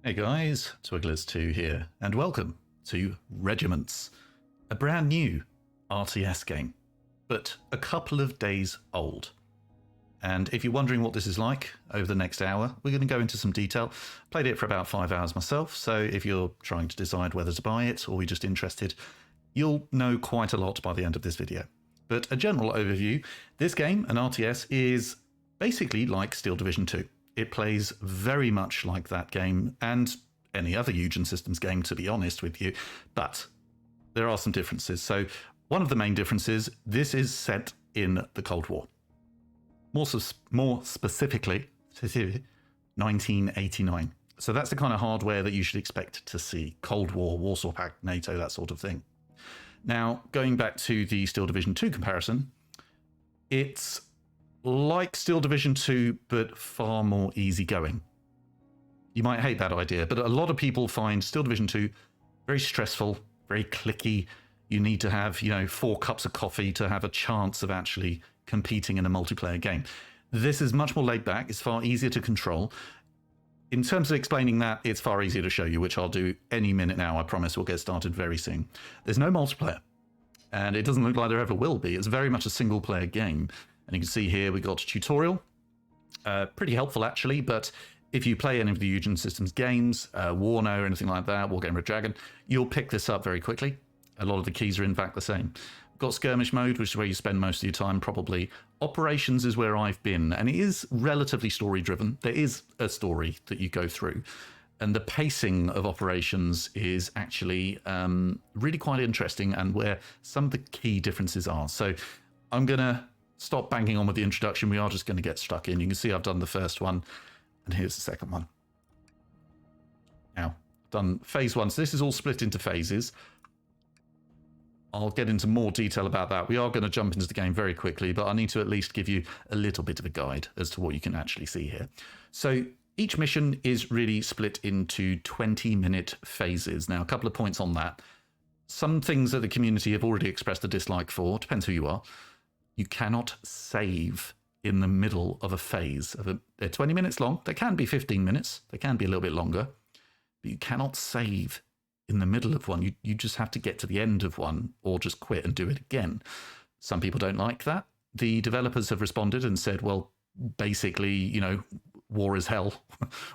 Hey guys, Twigglers2 here, and welcome to Regiments, a brand new RTS game, but a couple of days old. And if you're wondering what this is like over the next hour, we're going to go into some detail. Played it for about 5 hours myself, so if you're trying to decide whether to buy it or you're just interested, you'll know quite a lot by the end of this video. But a general overview, this game, an RTS, is basically like Steel Division 2. It plays very much like that game and any other Eugen Systems game, to be honest with you, but there are some differences. So one of the main differences, this is set in the Cold War. More specifically, 1989. So that's the kind of hardware that you should expect to see. Cold War, Warsaw Pact, NATO, that sort of thing. Now, going back to the Steel Division 2 comparison, it's like Steel Division 2, but far more easygoing. You might hate that idea, but a lot of people find Steel Division 2 very stressful, very clicky. You need to have, 4 cups of coffee to have a chance of actually competing in a multiplayer game. This is much more laid back. It's far easier to control. In terms of explaining that, it's far easier to show you, which I'll do any minute now. I promise we'll get started very soon. There's no multiplayer, and it doesn't look like there ever will be. It's very much a single-player game. And you can see here we got a tutorial. Pretty helpful, actually, but if you play any of the Eugen Systems games, Warno or anything like that, Wargame Red Dragon, you'll pick this up very quickly. A lot of the keys are in fact the same. We've got skirmish mode, which is where you spend most of your time probably. Operations is where I've been, and it is relatively story-driven. There is a story that you go through. And the pacing of operations is actually really quite interesting and where some of the key differences are. So I'm going to stop banging on with the introduction. We are just going to get stuck in. You can see I've done the first one, and here's the second one. Now, I've done phase 1. So this is all split into phases. I'll get into more detail about that. We are going to jump into the game very quickly, but I need to at least give you a little bit of a guide as to what you can actually see here. So each mission is really split into 20-minute phases. Now, a couple of points on that. Some things that the community have already expressed a dislike for, depends who you are. You cannot save in the middle of a phase. They're 20 minutes long. They can be 15 minutes. They can be a little bit longer. But you cannot save in the middle of one. You just have to get to the end of one or just quit and do it again. Some people don't like that. The developers have responded and said, well, basically, war is hell.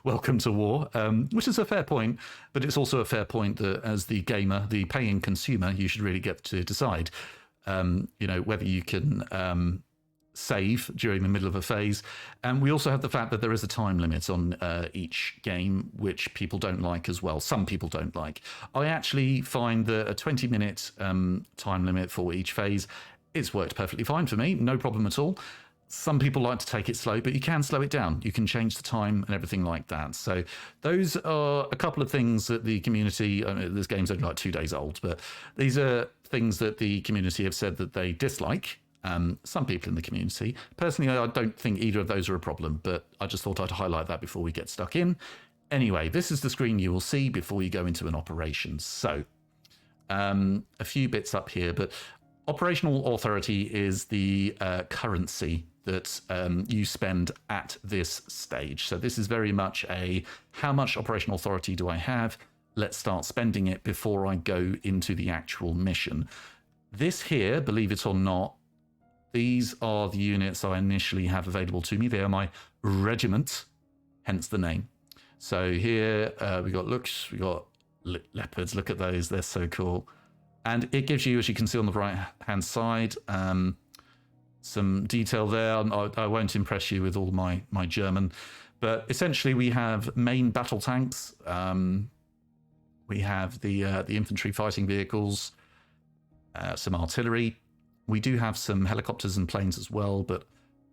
Welcome to war, which is a fair point. But it's also a fair point that as the gamer, the paying consumer, you should really get to decide whether you can save during the middle of a phase. And we also have the fact that there is a time limit on each game, which people don't like as well. Some people don't like. I actually find that a 20-minute time limit for each phase, it's worked perfectly fine for me. No problem at all. Some people like to take it slow, but you can slow it down. You can change the time and everything like that. So those are a couple of things that the community, this game's only like 2 days old, but these are things that the community have said that they dislike. Some people in the community. Personally, I don't think either of those are a problem, but I just thought I'd highlight that before we get stuck in. Anyway, this is the screen you will see before you go into an operation. So a few bits up here, but operational authority is the currency that you spend at this stage. So this is very much how much operational authority do I have? Let's start spending it before I go into the actual mission. This here, believe it or not, these are the units I initially have available to me. They are my regiment, hence the name. So here we got looks, we got leopards. Look at those, they're so cool. And it gives you, as you can see on the right-hand side, some detail there. I won't impress you with all my German, but essentially we have main battle tanks. We have the infantry fighting vehicles, some artillery. We do have some helicopters and planes as well, but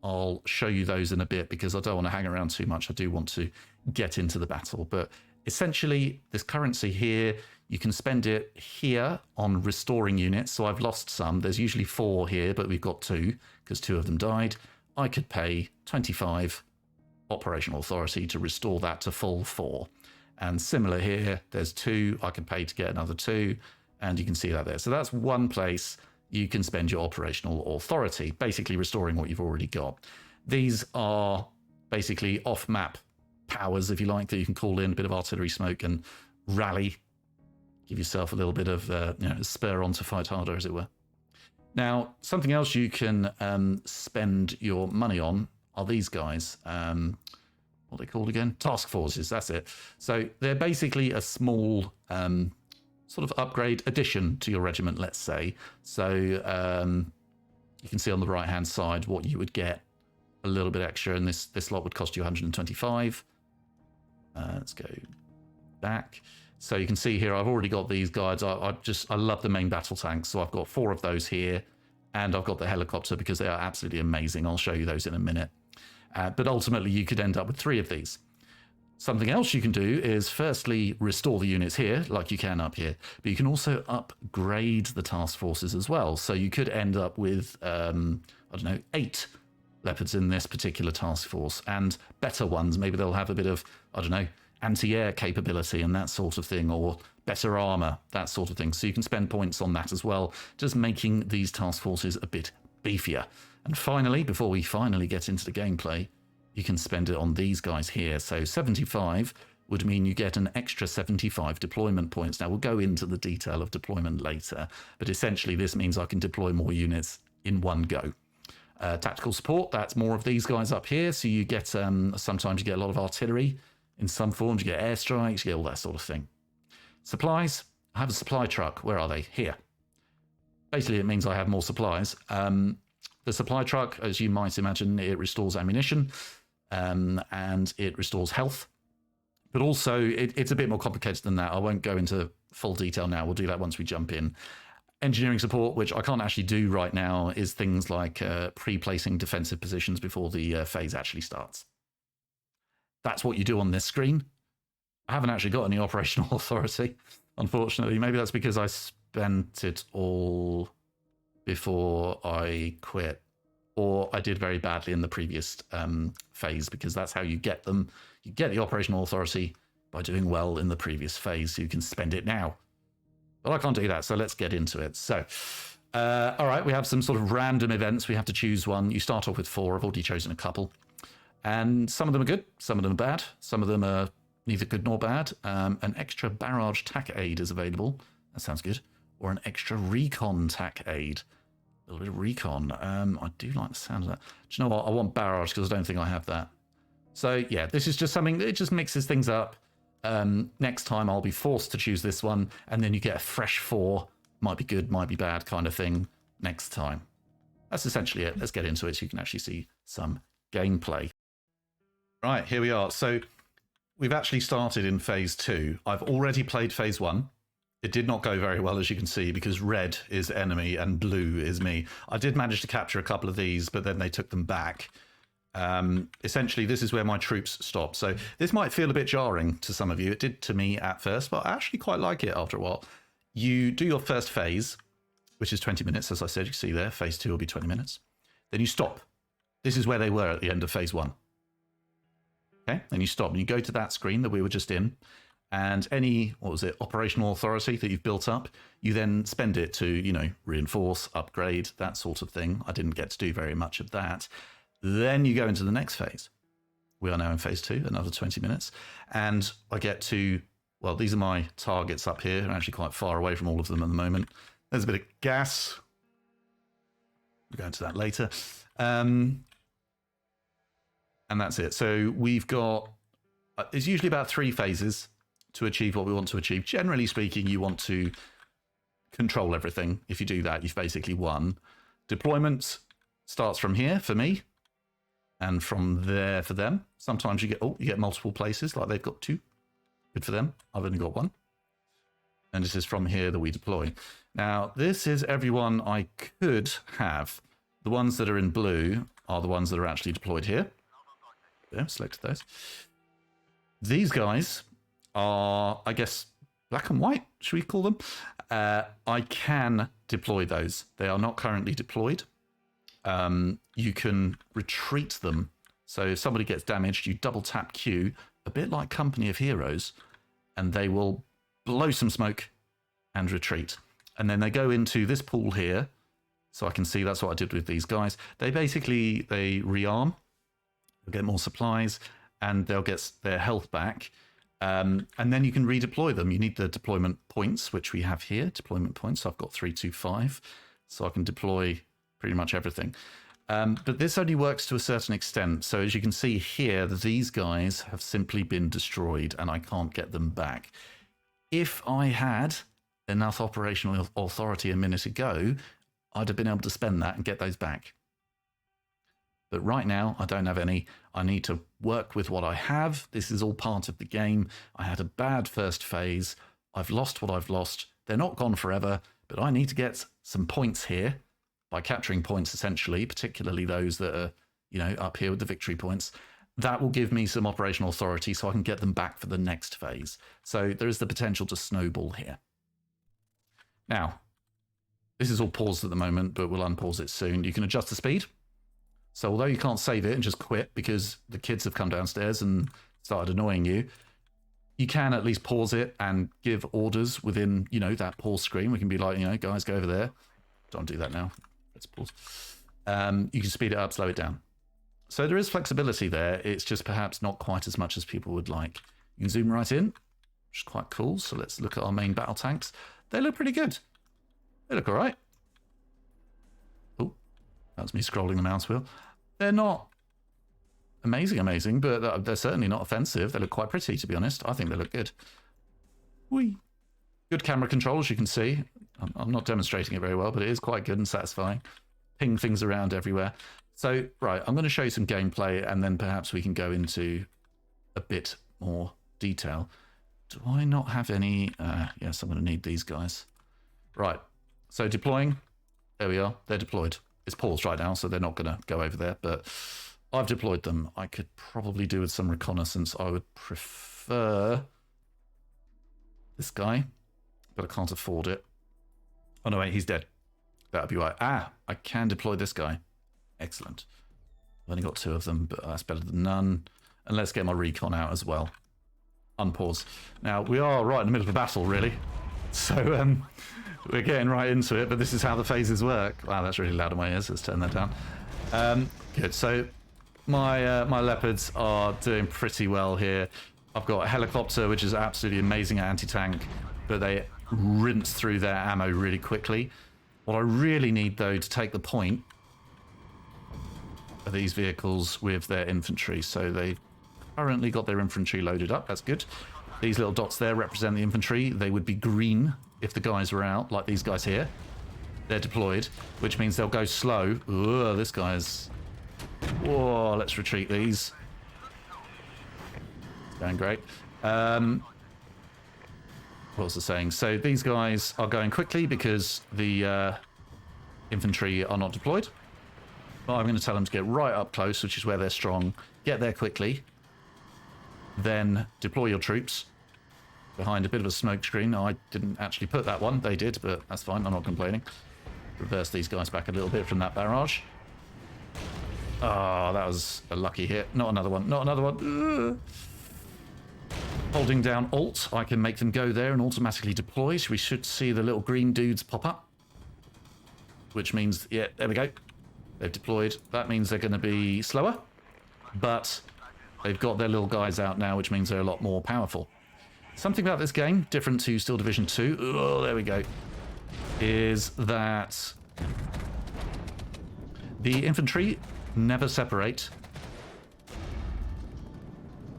I'll show you those in a bit because I don't want to hang around too much. I do want to get into the battle. But essentially, this currency here, you can spend it here on restoring units. So I've lost some. There's usually 4 here, but we've got 2 because 2 of them died. I could pay 25 operational authority to restore that to full 4. And similar here, there's 2. I can pay to get another 2. And you can see that there. So that's one place you can spend your operational authority, basically restoring what you've already got. These are basically off-map powers, if you like, that you can call in, a bit of artillery smoke and rally, give yourself a little bit of spur on to fight harder, as it were. Now, something else you can spend your money on are these guys. What are they called again? Task forces, that's it. So they're basically a small sort of upgrade addition to your regiment, let's say. So you can see on the right-hand side what you would get a little bit extra, and this lot would cost you 125. Let's go back. So you can see here, I've already got these guides. I love the main battle tanks. So I've got 4 of those here, and I've got the helicopter because they are absolutely amazing. I'll show you those in a minute. But ultimately, you could end up with 3 of these. Something else you can do is firstly restore the units here, like you can up here, but you can also upgrade the task forces as well. So you could end up with, 8 leopards in this particular task force, and better ones. Maybe they'll have a bit of, anti-air capability and that sort of thing, or better armor, that sort of thing. So you can spend points on that as well, just making these task forces a bit beefier. And finally, before we finally get into the gameplay, you can spend it on these guys here. So 75 would mean you get an extra 75 deployment points. Now, we'll go into the detail of deployment later, but essentially this means I can deploy more units in one go. Tactical support, that's more of these guys up here. So you get, sometimes you get a lot of artillery in some forms, you get airstrikes, you get all that sort of thing. Supplies, I have a supply truck. Where are they? Here. Basically, it means I have more supplies. The supply truck, as you might imagine, it restores ammunition and it restores health. But also, it's a bit more complicated than that. I won't go into full detail now. We'll do that once we jump in. Engineering support, which I can't actually do right now, is things like pre-placing defensive positions before the phase actually starts. That's what you do on this screen. I haven't actually got any operational authority, unfortunately. Maybe that's because I spent it all before I quit, or I did very badly in the previous phase, because that's how you get them. You get the operational authority by doing well in the previous phase, so you can spend it now. But I can't do that, so let's get into it. So, all right, we have some sort of random events. We have to choose one. You start off with 4. I've already chosen a couple. And some of them are good, some of them are bad, some of them are neither good nor bad. An extra barrage tac aid is available. That sounds good. Or an extra recon tac aid. A little bit of recon. I do like the sound of that. Do you know what? I want barrage because I don't think I have that. So yeah, this is just something that just mixes things up. Next time I'll be forced to choose this one, and then you get a fresh 4. Might be good, might be bad kind of thing next time. That's essentially it. Let's get into it so you can actually see some gameplay. Right, here we are. So we've actually started in phase 2. I've already played phase 1. It did not go very well, as you can see, because red is enemy and blue is me. I did manage to capture a couple of these, but then they took them back. Essentially, this is where my troops stop. So this might feel a bit jarring to some of you. It did to me at first, but I actually quite like it after a while. You do your first phase, which is 20 minutes, as I said. You see there, phase 2 will be 20 minutes. Then you stop. This is where they were at the end of phase 1. Okay, then you stop and you go to that screen that we were just in, and any, operational authority that you've built up, you then spend it to, reinforce, upgrade, that sort of thing. I didn't get to do very much of that. Then you go into the next phase. We are now in phase 2, another 20 minutes, and I get to, well, these are my targets up here. I'm actually quite far away from all of them at the moment. There's a bit of gas. We'll go into that later. And that's it. So we've got, it's usually about 3 phases to achieve what we want to achieve. Generally speaking, you want to control everything. If you do that, you've basically won. Deployment starts from here for me, and from there for them. Sometimes you get multiple places, like they've got 2. Good for them. I've only got 1. And this is from here that we deploy. Now, this is everyone I could have. The ones that are in blue are the ones that are actually deployed here. There, selected those. These guys are, I guess, black and white, should we call them? I can deploy those. They are not currently deployed. You can retreat them. So if somebody gets damaged, you double tap Q, a bit like Company of Heroes, and they will blow some smoke and retreat. And then they go into this pool here. So I can see that's what I did with these guys. They basically, they rearm. They'll get more supplies, and they'll get their health back. And then you can redeploy them. You need the deployment points, which we have here. Deployment points. I've got 325, so I can deploy pretty much everything. But this only works to a certain extent. So as you can see here, these guys have simply been destroyed and I can't get them back. If I had enough operational authority a minute ago, I'd have been able to spend that and get those back. But right now, I don't have any. I need to work with what I have. This is all part of the game. I had a bad first phase. I've lost what I've lost. They're not gone forever, but I need to get some points here by capturing points, essentially, particularly those that are, you know, up here with the victory points. That will give me some operational authority so I can get them back for the next phase. So there is the potential to snowball here. Now, this is all paused at the moment, but we'll unpause it soon. You can adjust the speed. So although you can't save it and just quit because the kids have come downstairs and started annoying you, you can at least pause it and give orders within, you know, that pause screen. We can be like, you know, guys, go over there. Don't do that now. Let's pause. You can speed it up, slow it down. So there is flexibility there. It's just perhaps not quite as much as people would like. You can zoom right in, which is quite cool. So let's look at our main battle tanks. They look pretty good. They look all right. Oh, that's me scrolling the mouse wheel. They're not amazing, but they're certainly not offensive. They look quite pretty, to be honest. I think they look good. Whee. Good camera control, as you can see. I'm not demonstrating it very well, but it is quite good and satisfying. Ping things around everywhere. So, right, I'm going to show you some gameplay, and then perhaps we can go into a bit more detail. Do I not have any? Yes, I'm going to need these guys. Right, so deploying. There we are. They're deployed. It's paused right now, so they're not going to go over there, but I've deployed them. I could probably do with some reconnaissance. I would prefer this guy, but I can't afford it. Oh, no, wait, he's dead. That'd be right. Ah, I can deploy this guy. Excellent. I've only got 2 of them, but that's better than none. And let's get my recon out as well. Unpause. Now, we are right in the middle of a battle, really. So, we're getting right into it, but this is how the phases work. Wow, that's really loud in my ears. Let's turn that down. Good. So, my leopards are doing pretty well here. I've got a helicopter, which is absolutely amazing at anti-tank, but they rinse through their ammo really quickly. What I really need, though, to take the point are these vehicles with their infantry. So they've currently got their infantry loaded up. That's good. These little dots there represent the infantry. They would be green if the guys were out, like these guys here. They're deployed, which means they'll go slow. Ooh, this guy's... Whoa, let's retreat these. It's going great. What was I saying? So these guys are going quickly because the infantry are not deployed. But I'm going to tell them to get right up close, which is where they're strong. Get there quickly. Then deploy your troops behind a bit of a smoke screen. I didn't actually put that one. They did, but that's fine. I'm not complaining. Reverse these guys back a little bit from that barrage. Oh, that was a lucky hit. Not another one. Not another one. Holding down Alt, I can make them go there and automatically deploy. So we should see the little green dudes pop up. Which means, yeah, there we go. They've deployed. That means they're going to be slower. But they've got their little guys out now, which means they're a lot more powerful. Something about this game, different to Steel Division 2, oh, there we go, is that the infantry never separate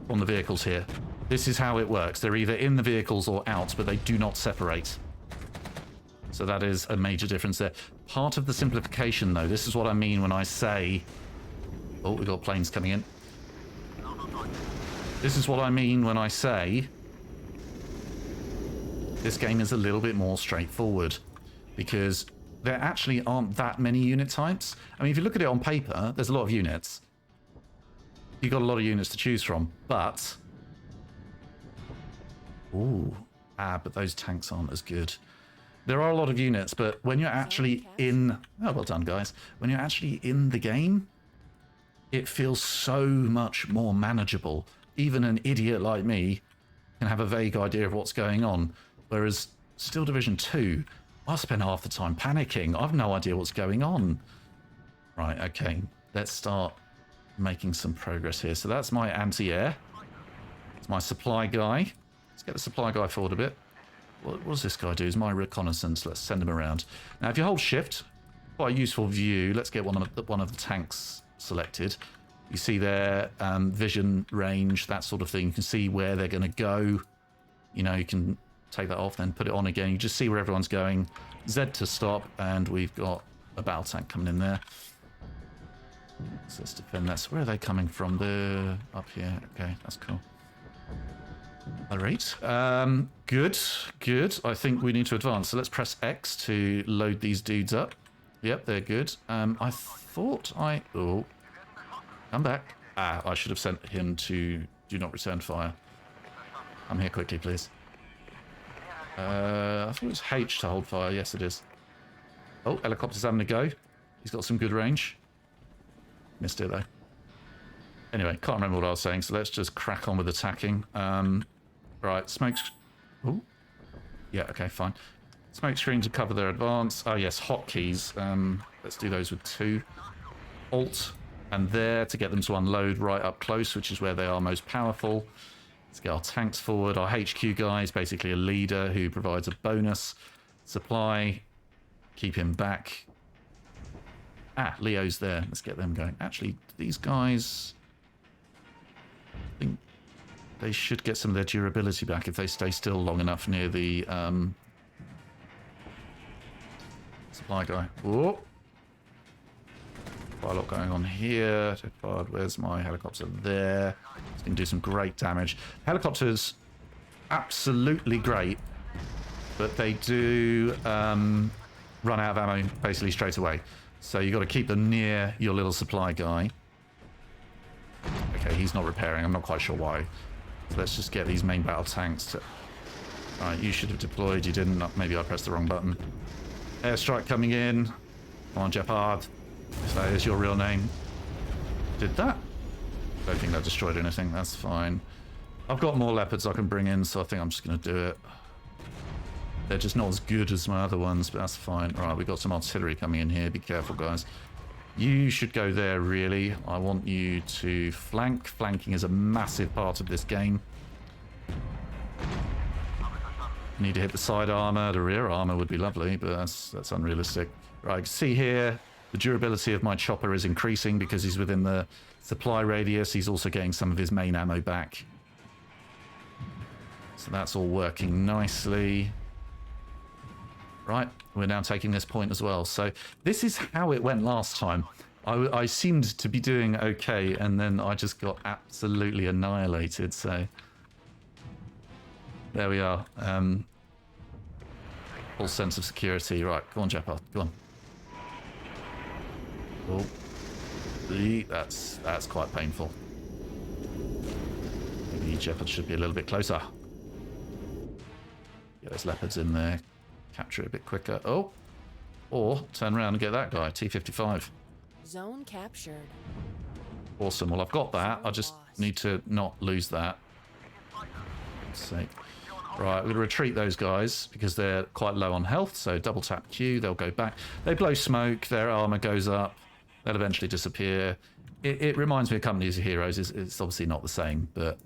from the vehicles here. This is how it works. They're either in the vehicles or out, but they do not separate. So that is a major difference there. Part of the simplification, though, this is what I mean when I say... Oh, we've got planes coming in. This is what I mean when I say this game is a little bit more straightforward, because there actually aren't that many unit types. I mean, if you look at it on paper, there's a lot of units. You've got a lot of units to choose from, but... Ooh. But those tanks aren't as good. There are a lot of units, but when you're actually in... Oh, well done, guys. When you're actually in the game, it feels so much more manageable. Even an idiot like me can have a vague idea of what's going on. Whereas Steel Division 2, I spend half the time panicking. I've no idea what's going on. Right, okay. Let's start making some progress here. So that's my anti-air. It's my supply guy. Let's get the supply guy forward a bit. What does this guy do? Is my reconnaissance. Let's send him around. Now, if you hold shift, quite a useful view. Let's get one of the tanks selected. You see their vision range, that sort of thing. You can see where they're going to go. You know, you can take that off, then put it on again. You just see where everyone's going. Z to stop, and we've got a battle tank coming in there. So let's defend that. So where are they coming from? They're up here. Okay, that's cool. All right. Good, good. I think we need to advance. So let's press X to load these dudes up. Yep, they're good. I thought Oh, come back. I should have sent him to do not return fire. Come here quickly, please. I thought it was H to hold fire. Yes, it is. Oh, helicopter's having a go. He's got some good range. Missed it, though. Anyway, can't remember what I was saying, so let's just crack on with attacking. Right, smokes. Oh, yeah, okay, fine. Smoke screen to cover their advance. Oh, yes, hotkeys. Let's do those with 2. Alt and there to get them to unload right up close, which is where they are most powerful. Let's get our tanks forward. Our HQ guy is basically a leader who provides a bonus supply. Keep him back. Leo's there. Let's get them going. Actually, these guys, I think they should get some of their durability back if they stay still long enough near the supply guy. Oh, quite a lot going on here. Where's my helicopter? There. It's going to do some great damage. Helicopters, absolutely great, but they do run out of ammo basically straight away. So you've got to keep them near your little supply guy. Okay, he's not repairing. I'm not quite sure why. So let's just get these main battle tanks to... Alright, you should have deployed. You didn't. Maybe I pressed the wrong button. Airstrike coming in. Come on, Jeopard. If that is your real name. Did that? Don't think that destroyed anything. That's fine. I've got more leopards I can bring in, so I think I'm just going to do it. They're just not as good as my other ones, but that's fine. Right, we've got some artillery coming in here. Be careful, guys. You should go there, really. I want you to flank. Flanking is a massive part of this game. Need to hit the side armor. The rear armor would be lovely, but that's unrealistic. Right, see here, the durability of my chopper is increasing because he's within the supply radius. He's also getting some of his main ammo back. So that's all working nicely. Right, we're now taking this point as well. So this is how it went last time. I seemed to be doing okay, and then I just got absolutely annihilated. So there we are. Full sense of security. Right, go on, Jeopard. Go on. Oh, that's quite painful. Maybe Jeopard should be a little bit closer. Get those leopards in there. Capture it a bit quicker. Oh, or turn around and get that guy. T-55. Zone captured. Awesome. Well, I've got that. I just need to not lose that. Let's see. Right, we're going to retreat those guys because they're quite low on health. So double tap Q. They'll go back. They blow smoke. Their armor goes up. They'll eventually disappear. It reminds me of Companies of Heroes. It's obviously not the same, but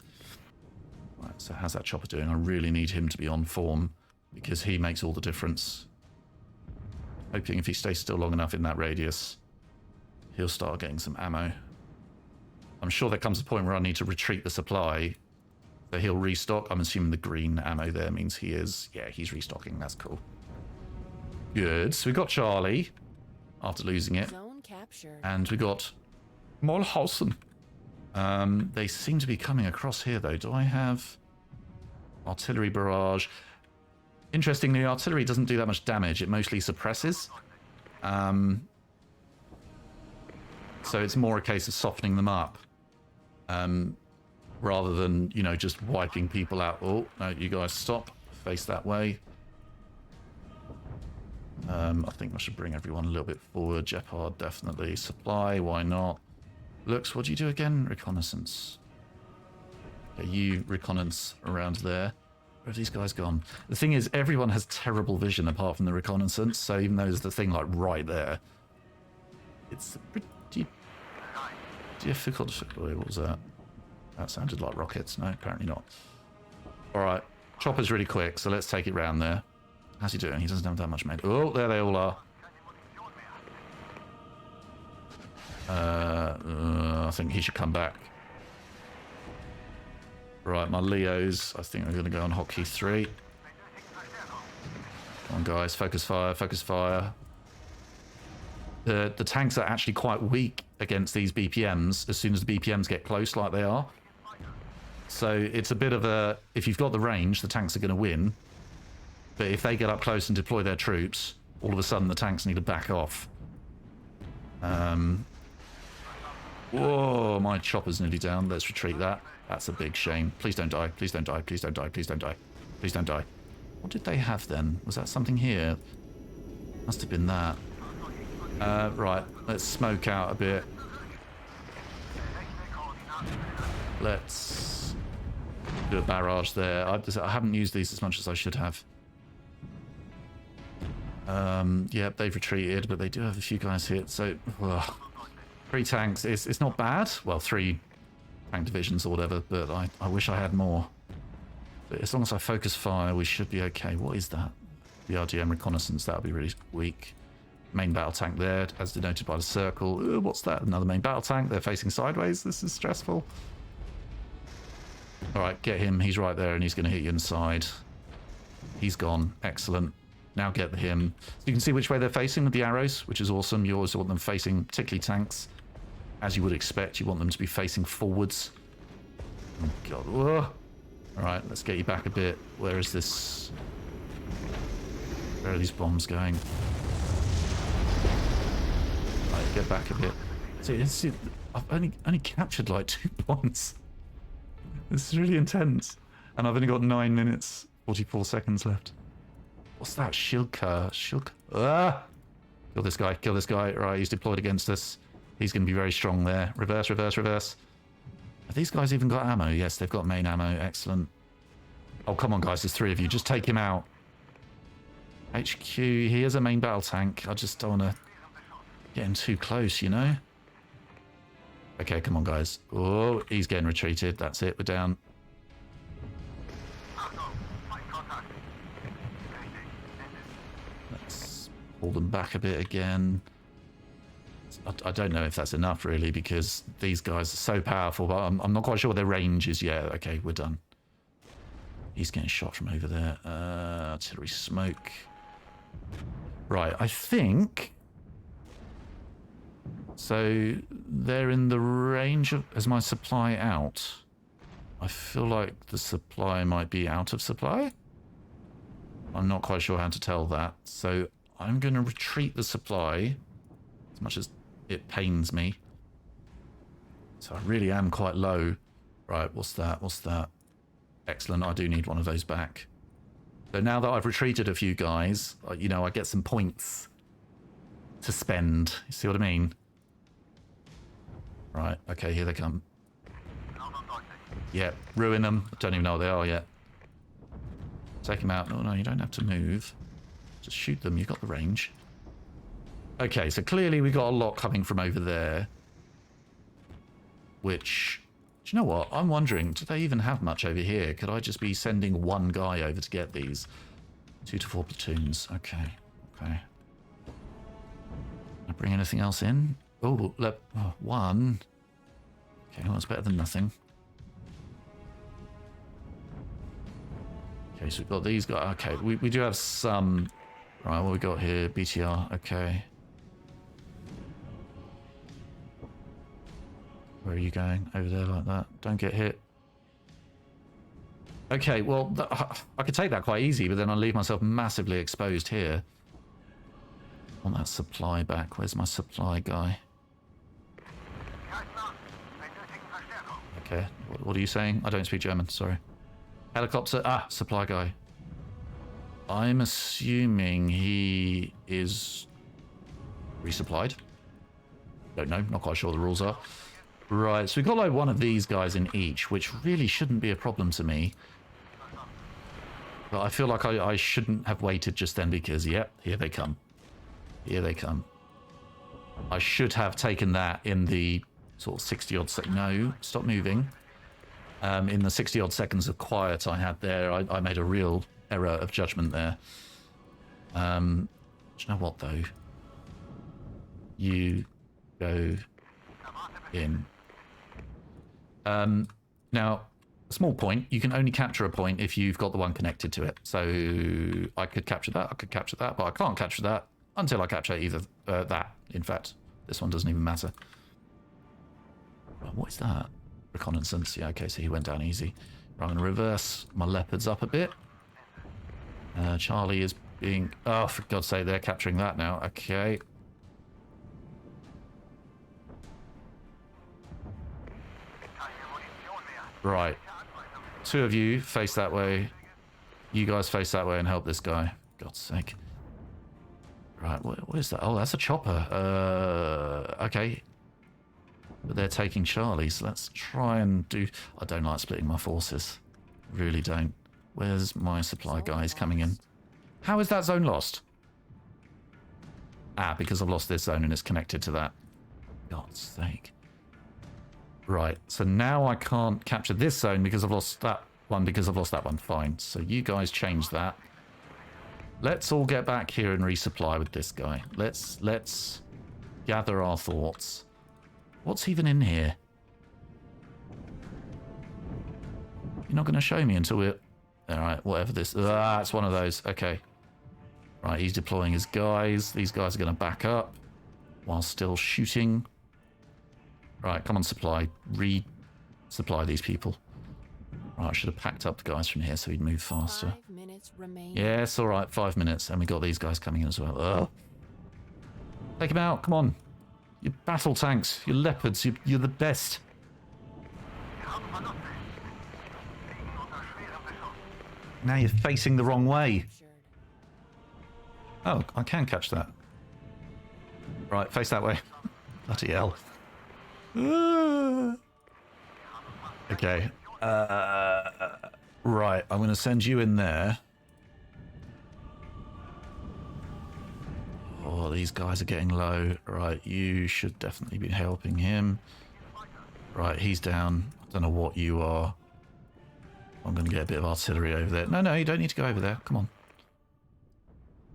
right, so how's that chopper doing? I really need him to be on form, because he makes all the difference. Hoping if he stays still long enough in that radius, he'll start getting some ammo. I'm sure there comes a point where I need to retreat the supply, so he'll restock. I'm assuming the green ammo there means he is... Yeah, he's restocking. That's cool. Good. So we got Charlie after losing it. Zone captured. And we got Molhausen. They seem to be coming across here, though. Do I have artillery barrage? Interestingly, artillery doesn't do that much damage. It mostly suppresses. So it's more a case of softening them up. Rather than, you know, just wiping people out. Oh, no, you guys stop. Face that way. I think I should bring everyone a little bit forward. Jeopard, definitely. Supply, why not? Looks, what do you do again? Reconnaissance. Okay, you reconnaissance around there. Where have these guys gone? The thing is, everyone has terrible vision apart from the reconnaissance, so even though there's the thing like right there, it's pretty difficult. Wait, what was that? That sounded like rockets. No, apparently not. All right. Chopper's really quick, so let's take it round there. How's he doing? He doesn't have that much made. Oh, there they all are. I think he should come back. Right, my Leos, I think I'm going to go on hotkey 3. Come on, guys. Focus fire, focus fire. The tanks are actually quite weak against these BPMs as soon as the BPMs get close like they are. So it's a bit of a... If you've got the range, the tanks are going to win. But if they get up close and deploy their troops, all of a sudden the tanks need to back off. Whoa, my chopper's nearly down. Let's retreat that. That's a big shame. Please don't die. Please don't die. Please don't die. Please don't die. Please don't die. What did they have then? Was that something here? Must have been that. Right. Let's smoke out a bit. Let's do a barrage there. I haven't used these as much as I should have. Yeah, they've retreated, but they do have a few guys hit. So, 3 tanks. It's not bad. Well, 3 tank divisions or whatever, but I wish I had more. But as long as I focus fire, we should be okay. What is that? The RGM reconnaissance. That'll be really weak. Main battle tank there, as denoted by the circle. Ooh, what's that? Another main battle tank. They're facing sideways. This is stressful. All right, get him. He's right there, and he's going to hit you inside. He's gone. Excellent. Now get him. So you can see which way they're facing with the arrows, which is awesome. You always want them facing, particularly tanks, as you would expect. You want them to be facing forwards. Oh, God. Whoa. All right, let's get you back a bit. Where is this? Where are these bombs going? Right, get back a bit. See, I've only captured like 2 points. This is really intense. And I've only got 9 minutes, 44 seconds left. What's that? Shilka. Ah! Kill this guy. Kill this guy. Right, he's deployed against us. He's going to be very strong there. Reverse, reverse, reverse. Have these guys even got ammo? Yes, they've got main ammo. Excellent. Oh, come on, guys. There's 3 of you. Just take him out. HQ. He is a main battle tank. I just don't want to get him too close, you know? Okay, come on, guys. Oh, he's getting retreated. That's it. We're down. Let's pull them back a bit again. I don't know if that's enough, really, because these guys are so powerful, but I'm not quite sure what their range is yet. Okay, we're done. He's getting shot from over there. Artillery smoke. Right, I think... So, they're in the range of... Is my supply out? I feel like the supply might be out of supply. I'm not quite sure how to tell that. So, I'm going to retreat the supply, as much as it pains me. So, I really am quite low. Right, what's that? What's that? Excellent, I do need one of those back. So, now that I've retreated a few guys, you know, I get some points to spend. You see what I mean? Right, okay, here they come. Yeah, ruin them. Don't even know what they are yet. Take them out. No, you don't have to move. Just shoot them. You've got the range. Okay, so clearly we got a lot coming from over there. Which, do you know what? I'm wondering, do they even have much over here? Could I just be sending 1 guy over to get these? 2 to 4 platoons. Okay, okay. Can I bring anything else in? Oh, 1. Okay, well, that's better than nothing. Okay, so we've got these guys. Okay, we do have some... Right, what we got here? BTR, okay. Where are you going? Over there like that. Don't get hit. Okay, well, I could take that quite easy, but then I'll leave myself massively exposed here. I want that supply back. Where's my supply guy? Okay, what are you saying? I don't speak German, sorry. Helicopter, supply guy. I'm assuming he is resupplied. Don't know, not quite sure what the rules are. Right, so we've got like 1 of these guys in each, which really shouldn't be a problem to me. But I feel like I shouldn't have waited just then because, yep, here they come. Here they come. I should have taken that in the sort of 60 odd seconds. No, stop moving. In the 60 odd seconds of quiet I had there, I made a real error of judgment there. Do you know what though? You go in. Now, a small point, you can only capture a point if you've got the one connected to it. So I could capture that, but I can't capture that until I capture either that. In fact, this one doesn't even matter. What is that? Reconnaissance. Yeah, okay, so he went down easy. Right, I'm going to reverse my leopards up a bit. Charlie is being... Oh, for God's sake, they're capturing that now. Okay. Right. Two of you face that way. You guys face that way and help this guy. God's sake. Right, what is that? Oh, that's a chopper. Okay. But they're taking Charlie, so let's try and do... I don't like splitting my forces. Really don't. Where's my supply guys coming in? How is that zone lost? Ah, because I've lost this zone and it's connected to that. God's sake. Right, so now I can't capture this zone because I've lost that one, because I've lost that one. Fine, so you guys change that. Let's all get back here and resupply with this guy. Let's gather our thoughts. What's even in here? You're not going to show me until we're... Alright, whatever this... Ah, it's one of those. Okay. Right, he's deploying his guys. These guys are going to back up while still shooting. Right, come on, supply. Resupply these people. Right, I should have packed up the guys from here so he'd move faster. 5 minutes remain. Yes, alright, 5 minutes. And we got these guys coming in as well. Ugh. Take him out, come on. You battle tanks, you leopards, you're the best. Now you're facing the wrong way. Oh, I can catch that. Right, face that way. Bloody hell. Okay. Right, I'm going to send you in there. Oh, these guys are getting low. Right, you should definitely be helping him. Right, he's down. I don't know what you are. I'm going to get a bit of artillery over there. No, you don't need to go over there. Come on.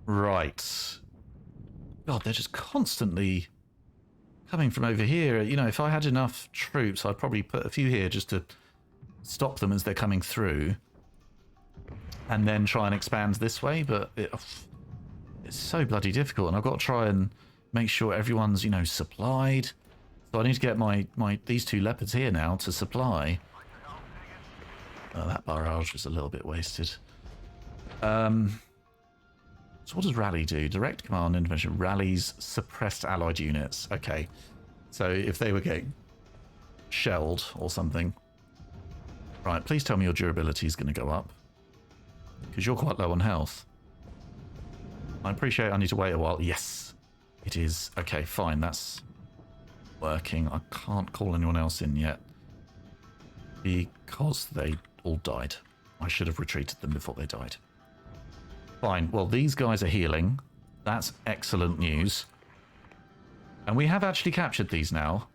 Right. God, they're just constantly coming from over here. You know, if I had enough troops, I'd probably put a few here just to stop them as they're coming through. And then try and expand this way, but it's so bloody difficult. And I've got to try and make sure everyone's, you know, supplied. So I need to get these two leopards here now to supply. Oh, that barrage was a little bit wasted. So what does rally do? Direct command intervention rallies suppressed allied units. Okay. So if they were getting shelled or something. Right, please tell me your durability is going to go up. Because you're quite low on health. I appreciate I need to wait a while. Yes, it is. Okay, fine. That's working. I can't call anyone else in yet. Because they all died. I should have retreated them before they died. Fine. Well, these guys are healing. That's excellent news. And we have actually captured these now.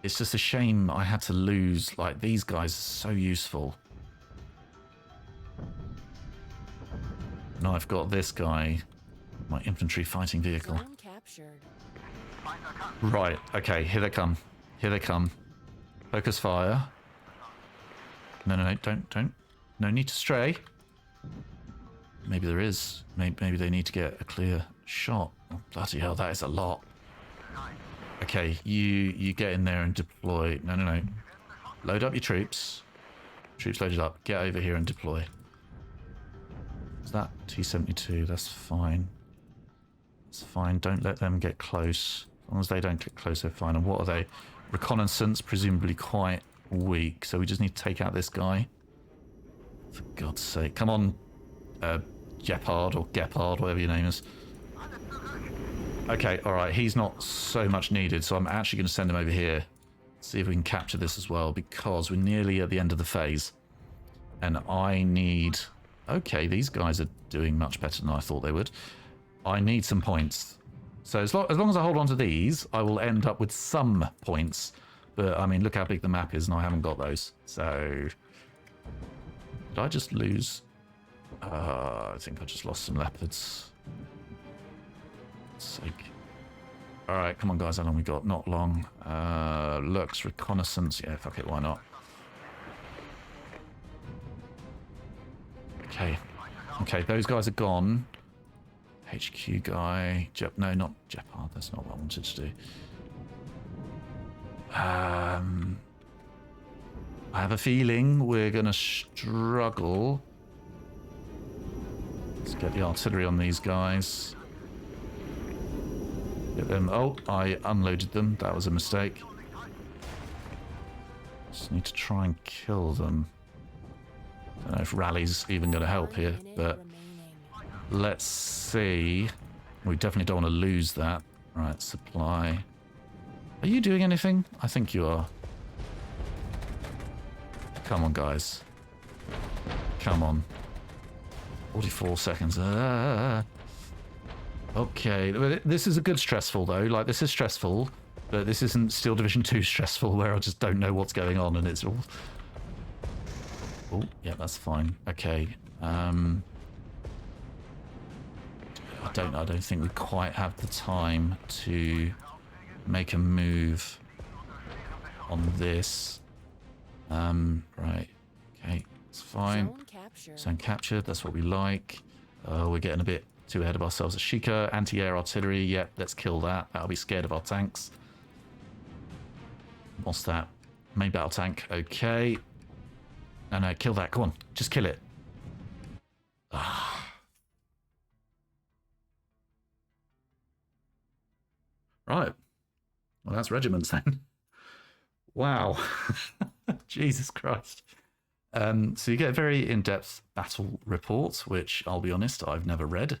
It's just a shame I had to lose. Like, these guys are so useful. And I've got this guy, my infantry fighting vehicle. Zone captured. Right, okay, here they come. Here they come. Focus fire. No, don't. No need to stray. Maybe there is. Maybe they need to get a clear shot. Oh, bloody hell, that is a lot. Okay, you get in there and deploy. No. Load up your troops. Troops loaded up. Get over here and deploy. Is that T-72? That's fine. That's fine. Don't let them get close. As long as they don't get close, they're fine. And what are they? Reconnaissance, presumably quite weak. So we just need to take out this guy. For God's sake. Come on, Gepard or Gepard, whatever your name is. Okay, alright. He's not so much needed, so I'm actually going to send him over here. See if we can capture this as well, because we're nearly at the end of the phase. And I need... Okay, these guys are doing much better than I thought they would. I need some points. So as long as I hold on to these, I will end up with some points. But, I mean, look how big the map is, and I haven't got those. So, did I just lose? I think I just lost some leopards. For sake. All right, come on, guys. How long we got? Not long. Looks, reconnaissance. Yeah, fuck it. Why not? Okay. Okay, those guys are gone. HQ guy. No, not Jeopard. That's not what I wanted to do. I have a feeling we're going to struggle. Let's get the artillery on these guys. Get them. Oh, I unloaded them. That was a mistake. Just need to try and kill them. Don't know if rally's even going to help here, but let's see. We definitely don't want to lose that. Right, supply. Are you doing anything? I think you are. Come on, guys. Come on. 44 seconds. Okay, this is a good stressful, though. Like, this is stressful, but this isn't Steel Division 2 stressful, where I just don't know what's going on, and it's all... Oh, yeah, that's fine. Okay. I don't think we quite have the time to make a move on this. Right. Okay, it's fine. Zone captured, that's what we like. We're getting a bit too ahead of ourselves. Ashika, anti-air artillery. Yep, let's kill that. That'll be scared of our tanks. What's that? Main battle tank. Okay. No, kill that. Come on, just kill it. Ah. Right. Well, that's regiments then. Wow. Jesus Christ. So you get a very in-depth battle report, which I'll be honest, I've never read.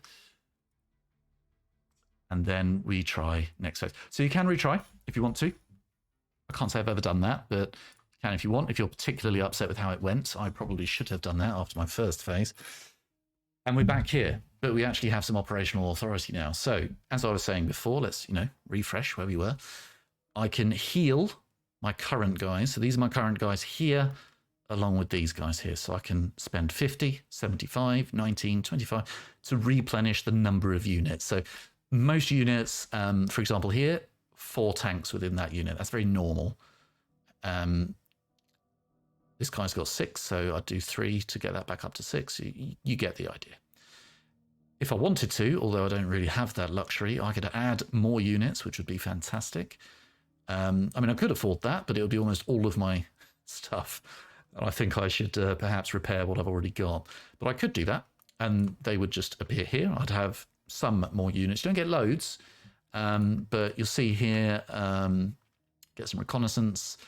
And then we try next phase. So you can retry if you want to. I can't say I've ever done that, but you can if you want. If you're particularly upset with how it went, I probably should have done that after my first phase. And we're back here, but we actually have some operational authority now. So, as I was saying before, let's, refresh where we were. I can heal my current guys. So these are my current guys here, along with these guys here. So I can spend 50, 75, 19, 25 to replenish the number of units. So most units, for example here, 4 tanks within that unit. That's very normal. This guy's got 6, so I'd do 3 to get that back up to 6. You get the idea. If I wanted to, although I don't really have that luxury, I could add more units, which would be fantastic. I mean, I could afford that, but it would be almost all of my stuff. I think I should perhaps repair what I've already got. But I could do that, and they would just appear here. I'd have some more units. You don't get loads, but you'll see here, get some reconnaissance,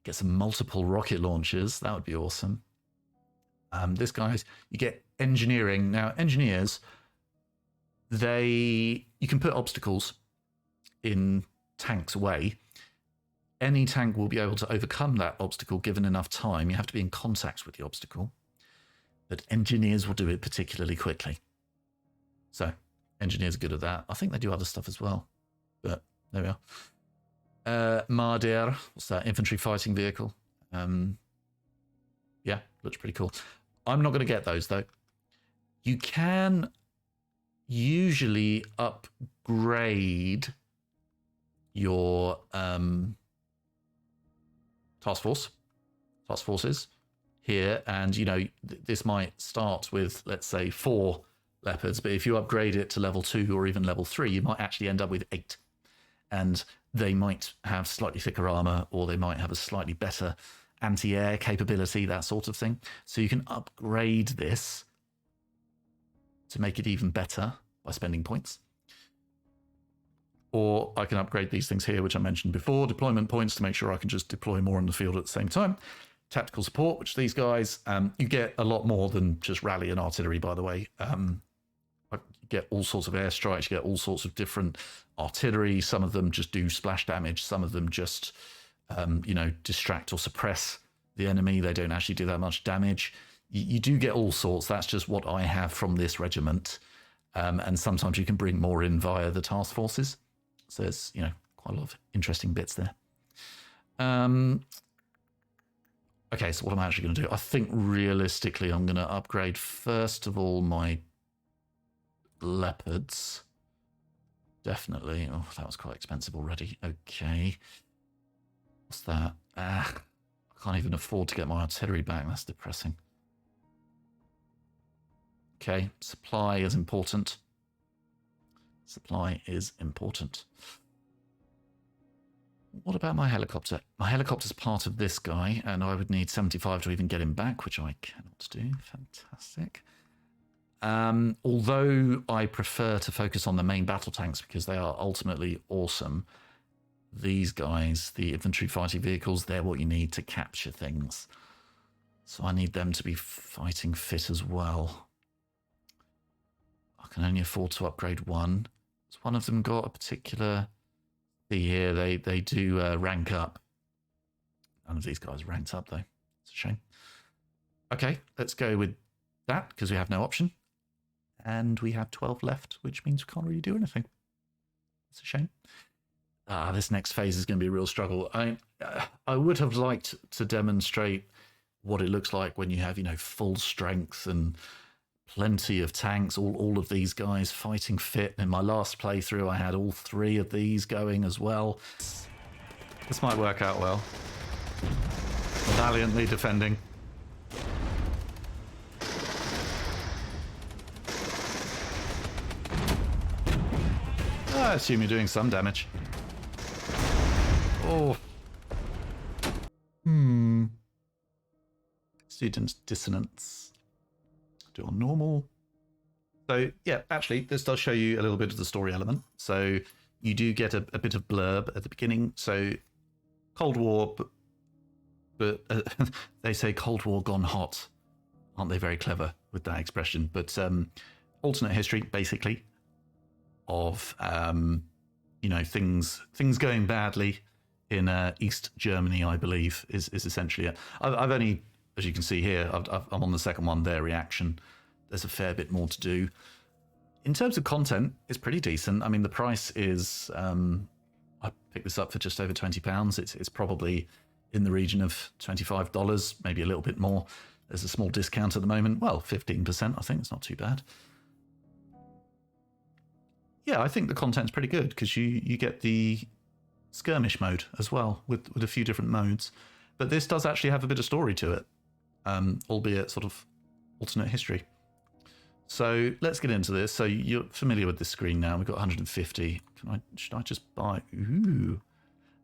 get some multiple rocket launchers. That would be awesome. This guy's, you get engineering. Now, engineers, you can put obstacles in tanks' way. Any tank will be able to overcome that obstacle given enough time. You have to be in contact with the obstacle. But engineers will do it particularly quickly. So, engineers are good at that. I think they do other stuff as well. But there we are. Marder, what's that? Infantry fighting vehicle. Yeah, looks pretty cool. I'm not going to get those, though. You can usually upgrade your task forces here, and this might start with, let's say, 4 leopards, but if you upgrade it to level 2 or even level 3, you might actually end up with 8, and they might have slightly thicker armor, or they might have a slightly better anti-air capability, that sort of thing. So you can upgrade this to make it even better by spending points. Or I can upgrade these things here, which I mentioned before. Deployment points to make sure I can just deploy more on the field at the same time. Tactical support, which these guys, you get a lot more than just rally and artillery, by the way. You get all sorts of airstrikes, you get all sorts of different artillery. Some of them just do splash damage. Some of them just, distract or suppress the enemy. They don't actually do that much damage. You do get all sorts. That's just what I have from this regiment. And sometimes you can bring more in via the task forces. So there's, quite a lot of interesting bits there. Okay, so what am I actually going to do? I think realistically I'm going to upgrade first of all my leopards. Definitely. Oh, that was quite expensive already. Okay. What's that? I can't even afford to get my artillery back. That's depressing. Okay, supply is important. Supply is important. What about my helicopter? My helicopter's part of this guy, and I would need 75 to even get him back, which I cannot do. Fantastic. Although I prefer to focus on the main battle tanks because they are ultimately awesome, these guys, the infantry fighting vehicles, they're what you need to capture things. So I need them to be fighting fit as well. I can only afford to upgrade one. Has one of them got a particular... See here, they do rank up. None of these guys ranked up, though. It's a shame. Okay, let's go with that, because we have no option. And we have 12 left, which means we can't really do anything. It's a shame. This next phase is going to be a real struggle. I would have liked to demonstrate what it looks like when you have, full strength and plenty of tanks, all of these guys fighting fit. In my last playthrough, I had all 3 of these going as well. This might work out well. Valiantly defending. I assume you're doing some damage. Oh. Student dissonance. Do on normal. So yeah, actually, this does show you a little bit of the story element. So you do get a bit of blurb at the beginning. So Cold War, but they say Cold War gone hot. Aren't they very clever with that expression? But alternate history, basically, of things going badly in East Germany, I believe, is essentially it. I've only, as you can see here, I'm on the second one. Their reaction. There's a fair bit more to do. In terms of content, it's pretty decent. I mean, the price is, I picked this up for just over £20. It's probably in the region of $25, maybe a little bit more. There's a small discount at the moment. Well, 15%, I think. It's not too bad. Yeah, I think the content's pretty good because you get the skirmish mode as well with a few different modes. But this does actually have a bit of story to it, albeit sort of alternate history. So let's get into this. So you're familiar with this screen now. We've got 150. Should I just buy? Ooh.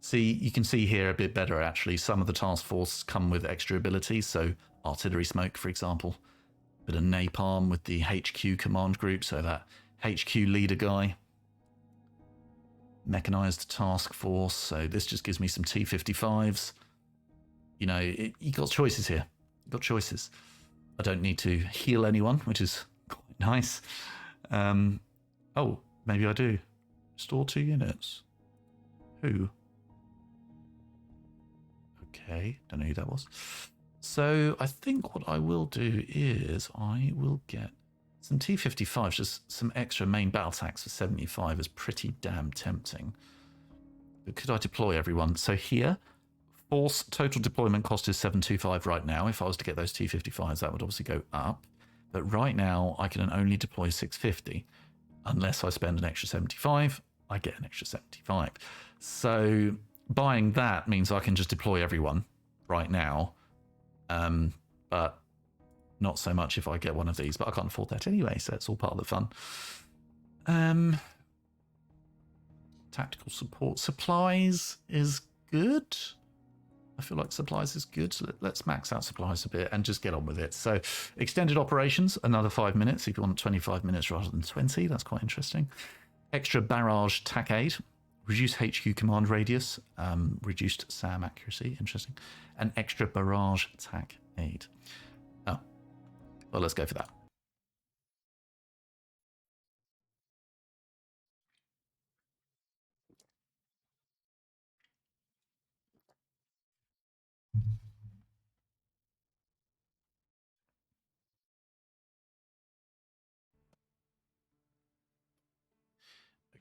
See, you can see here a bit better, actually. Some of the task force come with extra abilities. So artillery smoke, for example. Bit of napalm with the HQ command group. So that HQ leader guy. Mechanized task force. So this just gives me some T-55s. You got choices here. You got choices. I don't need to heal anyone, which is quite nice. Oh, maybe I do. Restore 2 units. Who? Okay, don't know who that was. So I think what I will do is I will get some T-55s, just some extra main battle tanks for 75 is pretty damn tempting. But could I deploy everyone? So here, force total deployment cost is 725 right now. If I was to get those T-55s, that would obviously go up. But right now, I can only deploy 650. Unless I spend an extra 75, I get an extra 75. So buying that means I can just deploy everyone right now. But not so much if I get one of these. But I can't afford that anyway, so it's all part of the fun. Tactical support. Supplies is good. I feel like supplies is good, so let's max out supplies a bit and just get on with it. So extended operations, another 5 minutes. If you want 25 minutes rather than 20, that's quite interesting. Extra barrage tac aid, reduce HQ command radius, reduced SAM accuracy, interesting. And extra barrage tac aid. Oh, well, let's go for that.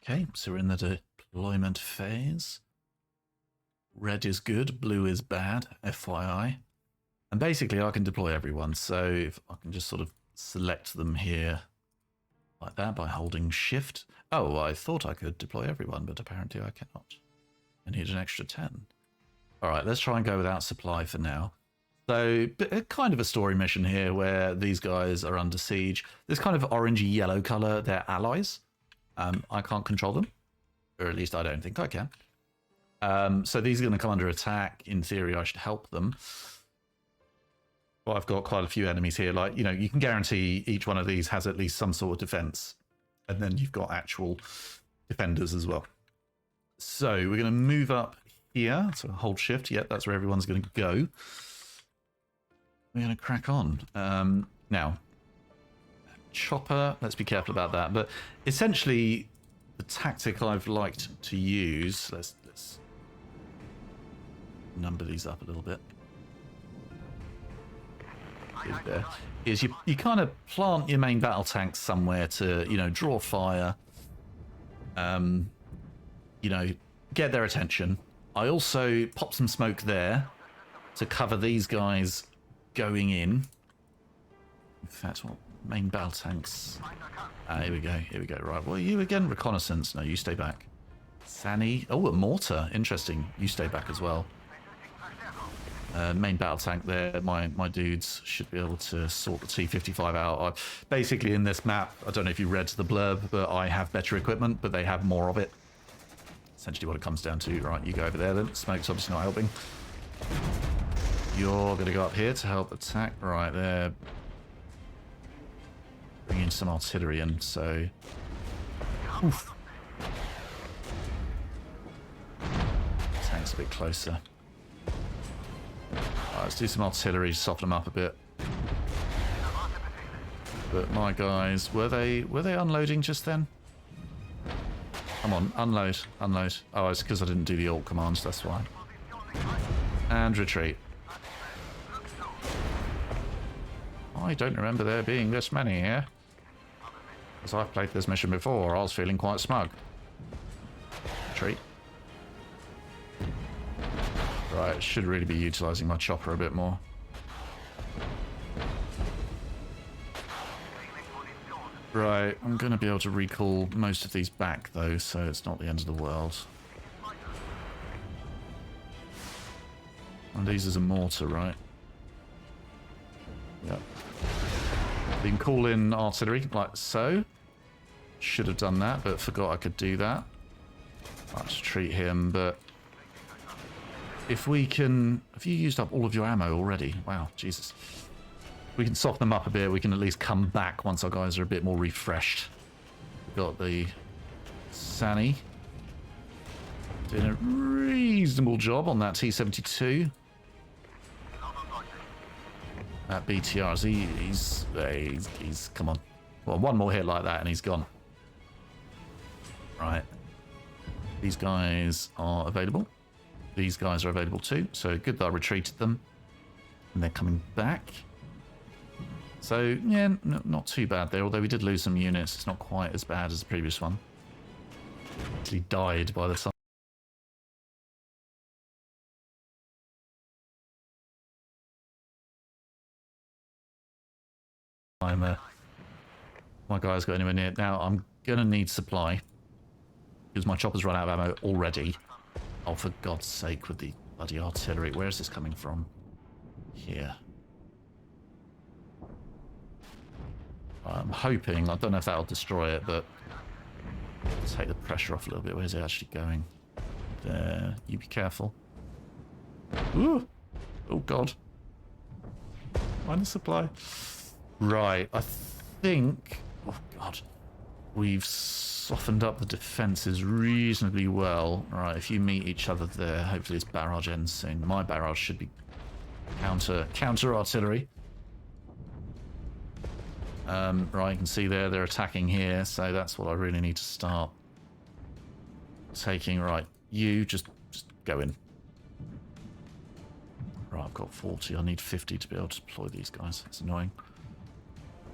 Okay, so we're in the deployment phase. Red is good, blue is bad, FYI. And basically I can deploy everyone, so if I can just sort of select them here like that by holding shift. Oh, I thought I could deploy everyone, but apparently I cannot. I need an extra 10. Alright, let's try and go without supply for now. So, kind of a story mission here where these guys are under siege. This kind of orangey yellow colour, they're allies. I can't control them, or at least I don't think I can. So these are going to come under attack. In theory, I should help them. But I've got quite a few enemies here. Like, you know, you can guarantee each one of these has at least some sort of defense. And then you've got actual defenders as well. So we're going to move up here. So hold shift. Yep, that's where everyone's going to go. We're going to crack on. Now, chopper. Let's be careful about that. But essentially, the tactic I've liked to use. Let's number these up a little bit. There, is you kind of plant your main battle tanks somewhere to, you know, draw fire. You know, get their attention. I also pop some smoke there to cover these guys going in. In fact, what main battle tanks? Here we go. Here we go. Right. What are you again? Reconnaissance. No, you stay back. Sani. Oh, a mortar. Interesting. You stay back as well. Main battle tank there. My dudes should be able to sort the T-55 out. Basically, in this map, I don't know if you read the blurb, but I have better equipment, but they have more of it. Essentially what it comes down to. Right, you go over there then. Smoke's obviously not helping. You're going to go up here to help attack. Right there. Bringing some artillery in, so... Oof. Tank's a bit closer. Right, let's do some artillery, soften them up a bit. But my guys, were they unloading just then? Come on, unload, unload. Oh, it's because I didn't do the alt commands, that's why. And retreat. I don't remember there being this many here. As I've played this mission before, I was feeling quite smug. Retreat. Right, should really be utilising my chopper a bit more. Right, I'm going to be able to recall most of these back though, so it's not the end of the world. And these is a mortar, right? Yep. You can call in artillery, like so. Should have done that, but forgot I could do that. Let's treat him, but... If we can... Have you used up all of your ammo already? Wow, Jesus. We can soften them up a bit. We can at least come back once our guys are a bit more refreshed. We've got the Sani. Doing a reasonable job on that T-72. That BTR, he's... Come on. Well, one more hit like that and he's gone. Right. These guys are available. These guys are available too, so good that I retreated them. And they're coming back. So, yeah, not too bad there, although we did lose some units. It's not quite as bad as the previous one. Actually died by the time. My guy's got anywhere near. Now, I'm going to need supply. Because my chopper's run out of ammo already. Oh, for God's sake, with the bloody artillery. Where is this coming from? Here. I'm hoping, I don't know if that'll destroy it, but take the pressure off a little bit. Where's it actually going? There. You be careful. Ooh! Oh, God. Minus supply. Right, I think... Oh, God. We've softened up the defences reasonably well. Right, if you meet each other there, hopefully this barrage ends soon. My barrage should be counter artillery. Right, you can see there, they're attacking here, so that's what I really need to start taking. Right, you just go in. Right, I've got 40. I need 50 to be able to deploy these guys. That's annoying.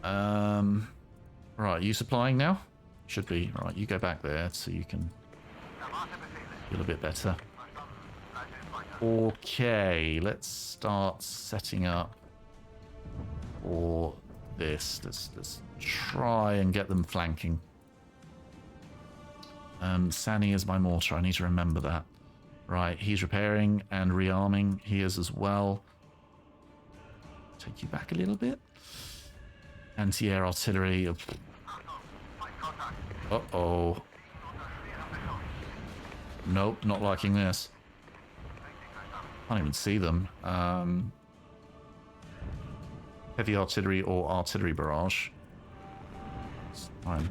Right, you supplying now? Should be. Right, you go back there so you can feel a bit better. Okay, let's start setting up for this. Let's try and get them flanking. Sani is my mortar. I need to remember that. Right, he's repairing and rearming. He is as well. Take you back a little bit. Anti-air artillery. Uh-oh. Nope, not liking this. Can't even see them. Heavy artillery or artillery barrage. Let's try and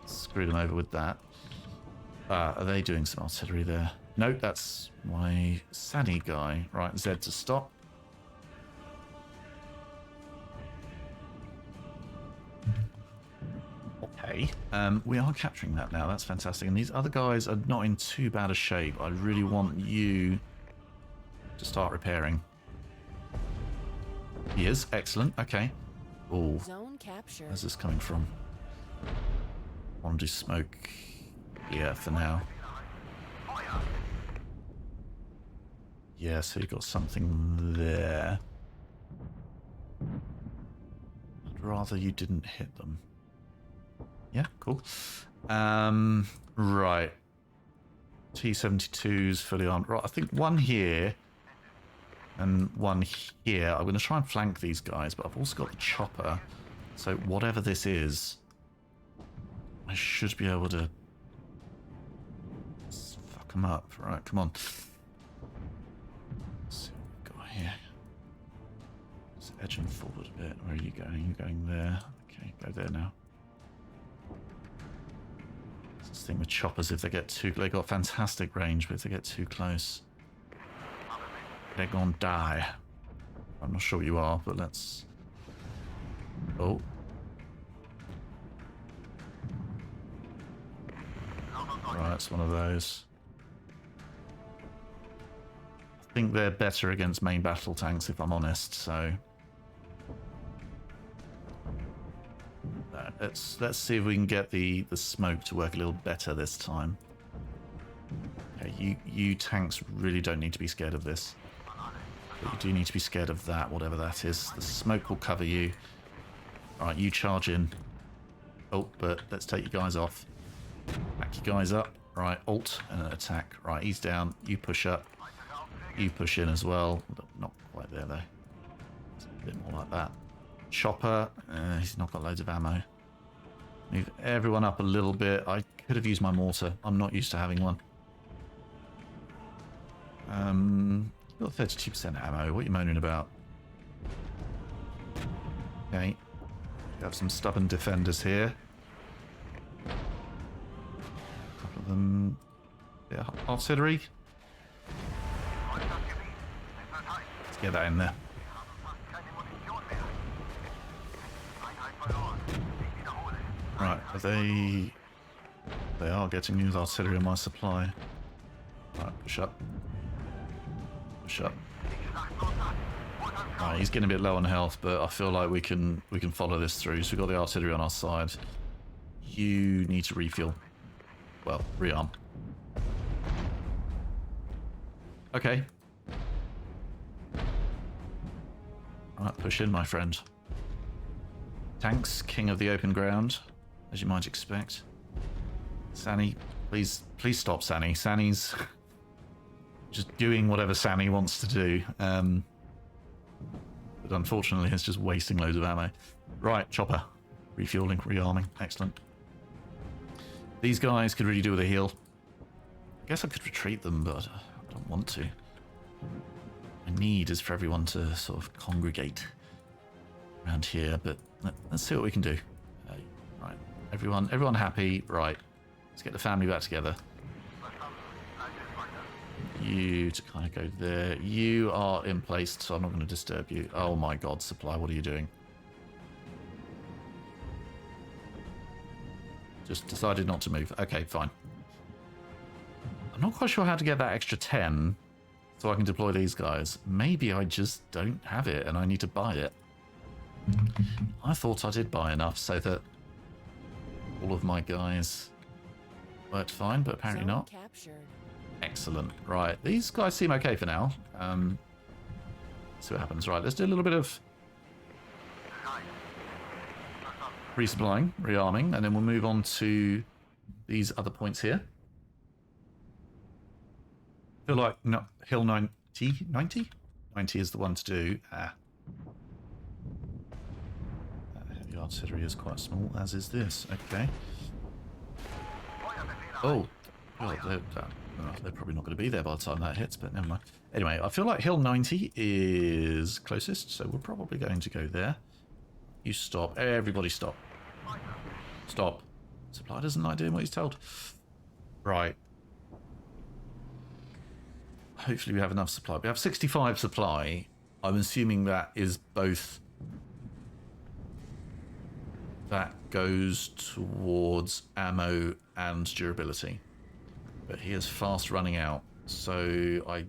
screw them over with that. Are they doing some artillery there? Nope, that's my Sani guy. Right, Z to stop. Okay. We are capturing that now. That's fantastic. And these other guys are not in too bad a shape. I really want you to start repairing. He is. Excellent. Okay. Oh, Zone captured. where's this coming from? I want to do smoke. Yeah, for now. Yeah, so you've got something there. I'd rather you didn't hit them. Yeah, cool. Right. T-72's fully armed. Right, I think one here and one here. I'm going to try and flank these guys, but I've also got the chopper. So whatever this is, I should be able to fuck them up. Right, come on. Let's see what we've got here. Just edging forward a bit. Where are you going? You're going there. Okay, go there now. This thing with choppers, if they get too... They got fantastic range, but if they get too close, they're gonna die. I'm not sure what you are, but let's... Oh. Right, it's one of those. I think they're better against main battle tanks, if I'm honest, so... Let's see if we can get the smoke to work a little better this time. Okay, you tanks really don't need to be scared of this. But you do need to be scared of that, whatever that is. The smoke will cover you. Alright, you charge in. Oh, but let's take you guys off. Back you guys up. Right, alt and attack. Right, he's down. You push up. You push in as well. Not quite there, though. It's a bit more like that. Chopper. He's not got loads of ammo. Move everyone up a little bit. I could have used my mortar. I'm not used to having one. You've got 32% ammo. What are you moaning about? Okay. We have some stubborn defenders here. A couple of them. Yeah, artillery. Let's get that in there. Right, are they... They are getting new artillery on my supply. Right, push up. Push up. Right, he's getting a bit low on health, but I feel like we can follow this through. So we've got the artillery on our side. You need to refuel. Well, rearm. Okay. Right, push in, my friend. Tanks, king of the open ground, as you might expect. Sani, please stop, Sani. Sani's just doing whatever Sani wants to do. But unfortunately, it's just wasting loads of ammo. Right, chopper. Refueling, rearming. Excellent. These guys could really do with a heal. I guess I could retreat them, but I don't want to. My need is for everyone to sort of congregate around here, but let's see what we can do. Right, everyone happy. Right, let's get the family back together. You to kind of go there. You are in place, so I'm not going to disturb you. Oh my god, supply, what are you doing? Just decided not to move. Okay, fine. I'm not quite sure how to get that extra 10 so I can deploy these guys. Maybe I just don't have it and I need to buy it. I thought I did buy enough so that all of my guys worked fine, but apparently not. Captured. Excellent. Right, these guys seem okay for now. See what happens. Right, let's do a little bit of resupplying, rearming, and then we'll move on to these other points here. I feel like no, Hill 90? 90 is the one to do. Heavy artillery is quite small, as is this. Okay. Oh, well, they're probably not going to be there by the time that hits, but never mind. Anyway, I feel like Hill 90 is closest, so we're probably going to go there. You stop. Everybody stop. Stop. Supply doesn't like doing what he's told. Right. Hopefully we have enough supply. We have 65 supply. I'm assuming that is both... That goes towards ammo and durability. But he is fast running out. So I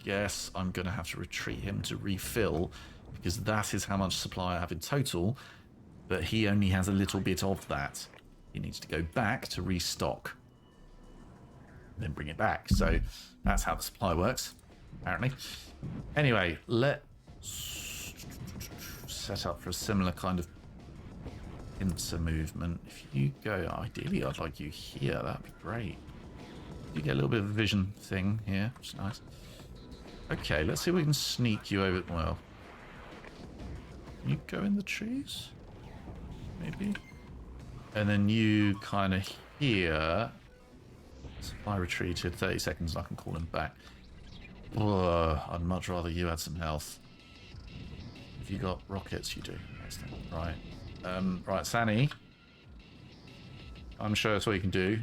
guess I'm going to have to retreat him to refill, because that is how much supply I have in total. But he only has a little bit of that. He needs to go back to restock. Then bring it back. So that's how the supply works, apparently. Anyway, let's set up for a similar kind of pincer movement. If you go, ideally I'd like you here, that'd be great. You get a little bit of a vision thing here, which is nice. Okay, let's see if we can sneak you over. Well, can you go in the trees? Maybe. And then you kind of here. Supply retreated, 30 seconds, and I can call him back. Ugh, I'd much rather you had some health. If you got rockets, you do. Excellent. Right. Right, Sani. I'm sure that's what you can do.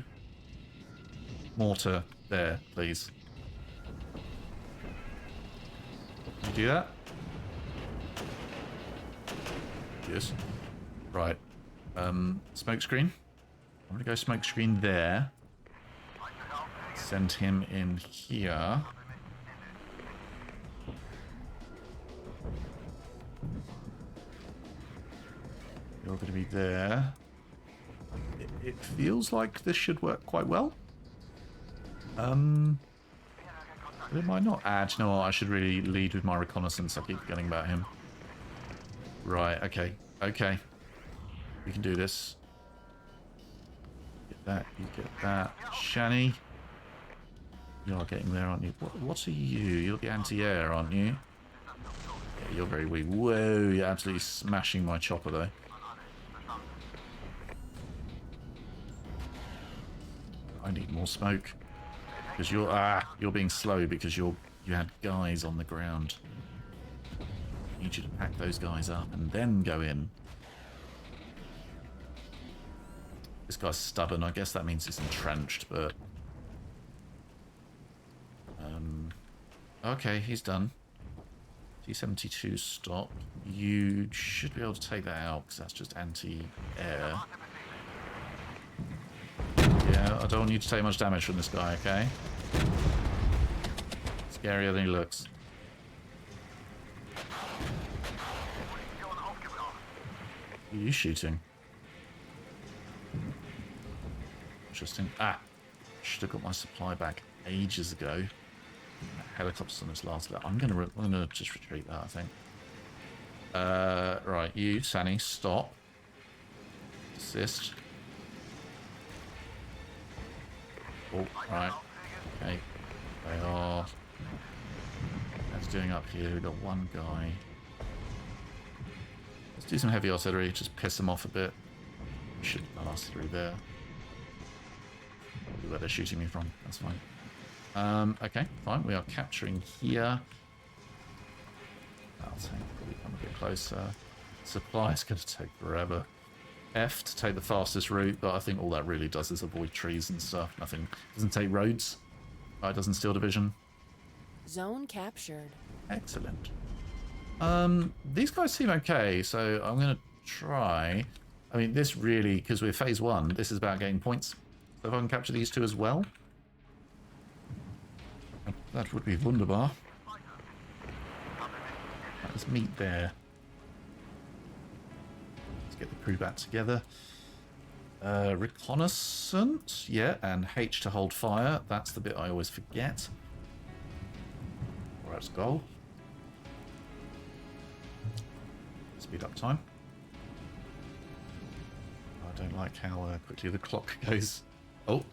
Mortar there, please. Can you do that? Yes. Right. Smoke screen. I'm gonna go smoke screen there. Send him in here. You're going to be there. It feels like this should work quite well. But it might not. You know what? I should really lead with my reconnaissance. I keep forgetting about him. Right, okay. Okay. We can do this. Get that, you get that. Shani. You are getting there, aren't you? What are you? You're the anti-air, aren't you? Yeah, you're very weak. Whoa, you're absolutely smashing my chopper, though. I need more smoke. Because you're being slow because you had guys on the ground. I need you to pack those guys up and then go in. This guy's stubborn. I guess that means he's entrenched, but... okay, he's done. T-72 stop. You should be able to take that out because that's just anti-air. Yeah, I don't want you to take much damage from this guy, okay? Scarier than he looks. Who are you shooting? Interesting. Should have got my supply back ages ago. That helicopter's on its last lap. I'm gonna just retreat that, I think. Right, you, Sani, stop. Assist. Oh, right. Okay. They are... That's doing up here. We've got one guy. Let's do some heavy artillery, just piss them off a bit. Should pass through there. Where they're shooting me from. That's fine. Okay, fine. We are capturing here. I'll take probably come a bit closer. Supply is going to take forever. F to take the fastest route, but I think all that really does is avoid trees and stuff. Nothing. Doesn't take roads. It doesn't steal division. Zone captured. Excellent. These guys seem okay, so I'm going to try. I mean, this really, because we're phase 1, this is about getting points. So if I can capture these two as well, that would be wunderbar. Let's meet there. Let's get the crew back together. Reconnaissance, yeah, and H to hold fire. That's the bit I always forget. All right, let's go. Speed up time. I don't like how quickly the clock goes. Oh.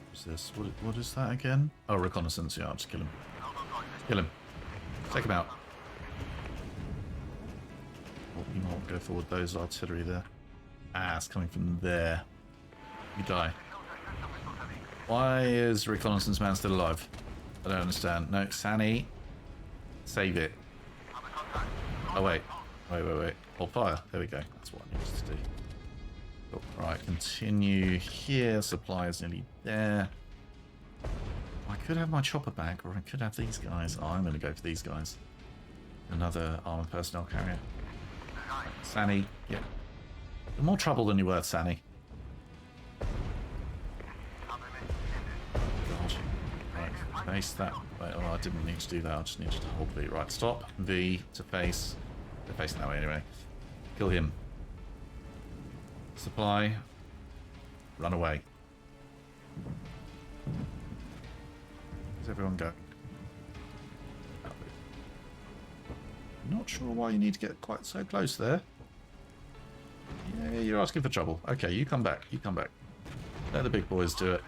What's this? What is that again? Oh, reconnaissance. Yeah, I'll just kill him. Kill him. Take him out. Oh, you might want to go forward. Those artillery there. Ah, it's coming from there. You die. Why is reconnaissance man still alive? I don't understand. No, Sani. Save it. Oh, wait. Wait. Hold fire. There we go. That's what I needed to do. Cool. Right, continue here. Supply is nearly there. I could have my chopper back, or I could have these guys. Oh, I'm going to go for these guys. Another armored personnel carrier. Right, Sani. Yeah. More trouble than you're worth, Sani. God. Right, face that. Wait, oh, I didn't need to do that. I just needed to hold V. Right, stop. V to face. They're facing that way anyway. Kill him. Supply. Run away. Where's everyone go? Not sure why you need to get quite so close there. Yeah, you're asking for trouble. Okay, you come back. You come back. Let the big boys do it.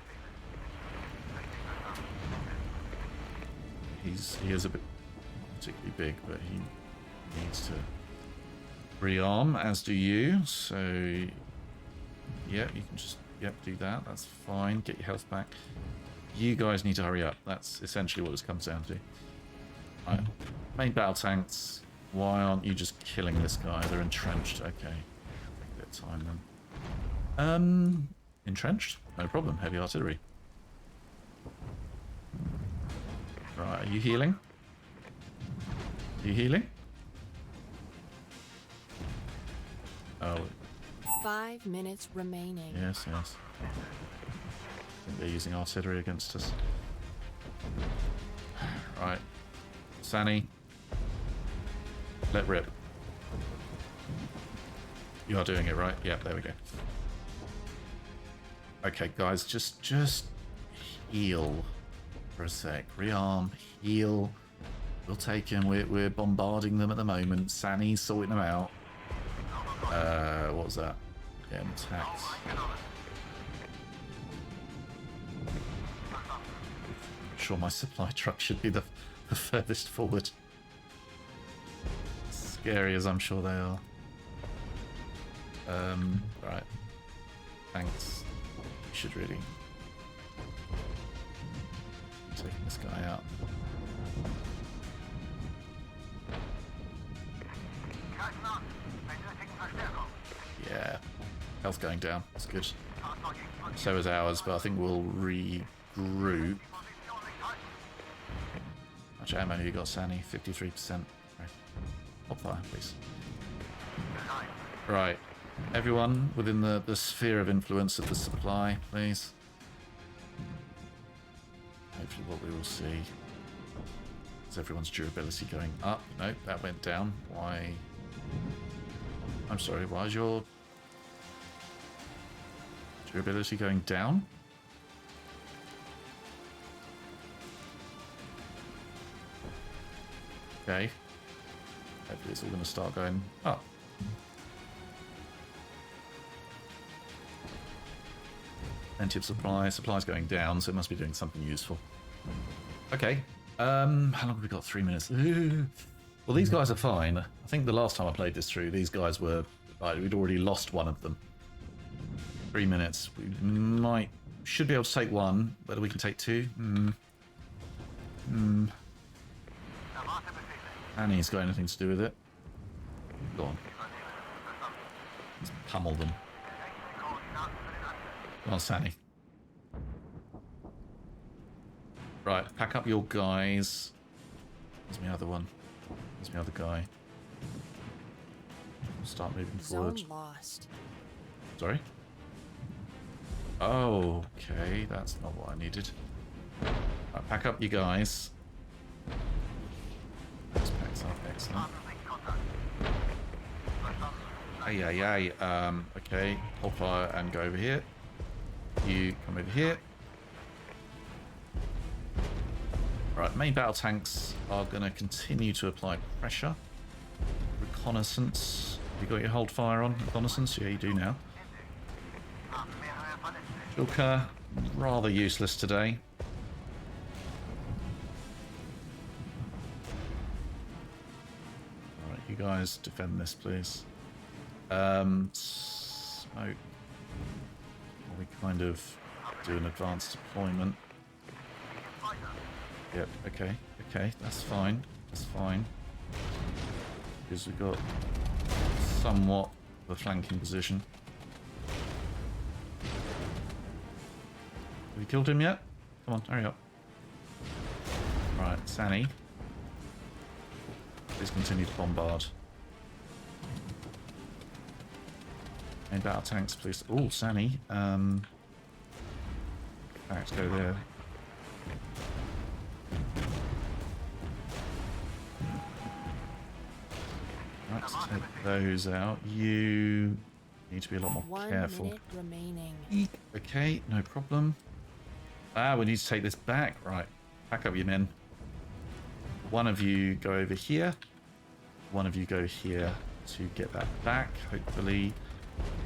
He is a bit particularly big, but he needs to rearm, as do you. So, yeah, you can just do that. That's fine. Get your health back. You guys need to hurry up. That's essentially what this comes down to. Right. Main battle tanks. Why aren't you just killing this guy? They're entrenched. Okay. Take a bit of time then. Entrenched? No problem. Heavy artillery. Right, are you healing? Are you healing? Oh. 5 minutes remaining. Yes. I think they're using artillery against us. Right. Sani. Let rip. You are doing it, right? Yep, there we go. Okay, guys, just heal for a sec. Rearm, heal. We'll take him. We're bombarding them at the moment. Sani's sorting them out. What was that? Getting attacked. I'm sure my supply truck should be the furthest forward. Scary as I'm sure they are. Right. Thanks. You should really take this guy out. Yeah. Health going down. That's good. So is ours, but I think we'll regroup. How much ammo you got, Sani? 53%. Right. Hop fire, please. Right. Everyone within the sphere of influence of the supply, please. Hopefully what we will see is everyone's durability going up. Nope, that went down. Why? I'm sorry, why is your durability going down? Okay. Hopefully it's all going to start going up. Plenty of supply. Supply's going down, so it must be doing something useful. Okay. How long have we got? 3 minutes. Well, these guys are fine. I think the last time I played this through, these guys were... we'd already lost one of them. 3 minutes. We should be able to take one. Whether we can take two? Annie's got anything to do with it? Go on. Let's pummel them. Come on, Sani. Right, pack up your guys. Where's my other one? Where's my other guy? Start moving forward. Zone lost. Sorry? Oh, okay. That's not what I needed. Right, pack up you guys. This packs up. Excellent. Ay, ay, ay. Okay, hold fire and go over here. You come over here. Right, main battle tanks are going to continue to apply pressure. Reconnaissance. You got your hold fire on reconnaissance? Yeah, you do now. Joker, rather useless today. Alright, you guys defend this, please. Smoke. We kind of do an advanced deployment. Yep, okay, okay, that's fine. That's fine. Because we've got somewhat of a flanking position. Have you killed him yet? Come on, hurry up. Right, Sani. Please continue to bombard. Main battle tanks, please. Oh, Sani. Let's go there. Right, let's take those out. You need to be a lot more 1 careful. minute remaining. Eek. Okay, no problem. Ah, we need to take this back. Right, pack up your men. One of you go over here. One of you go here to get that back, hopefully.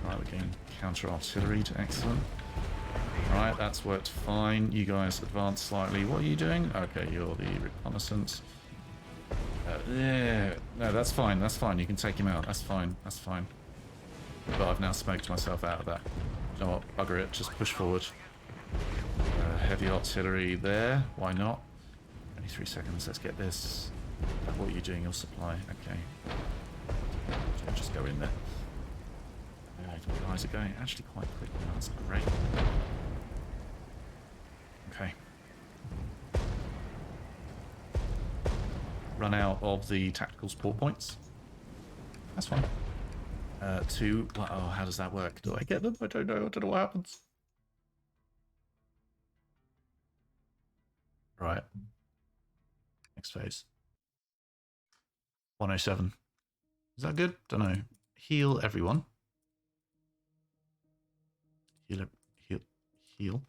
Right, we're getting counter-artillery. Excellent. Right, that's worked fine. You guys advance slightly. What are you doing? Okay, you're the reconnaissance. Yeah, no, that's fine. That's fine. You can take him out. That's fine. That's fine. But I've now smoked myself out of that. You know what? Bugger it. Just push forward. Heavy artillery there. Why not? 23 seconds. Let's get this. What are you doing? Your supply. Okay. Just go in there. The guys are going actually quite quickly. That's great. Okay. Run out of the tactical support points. That's fine. Two. Well, oh, how does that work? Do I get them? I don't know. I don't know what happens. Right. Next phase. 107. Is that good? Don't know. Heal everyone. Heal.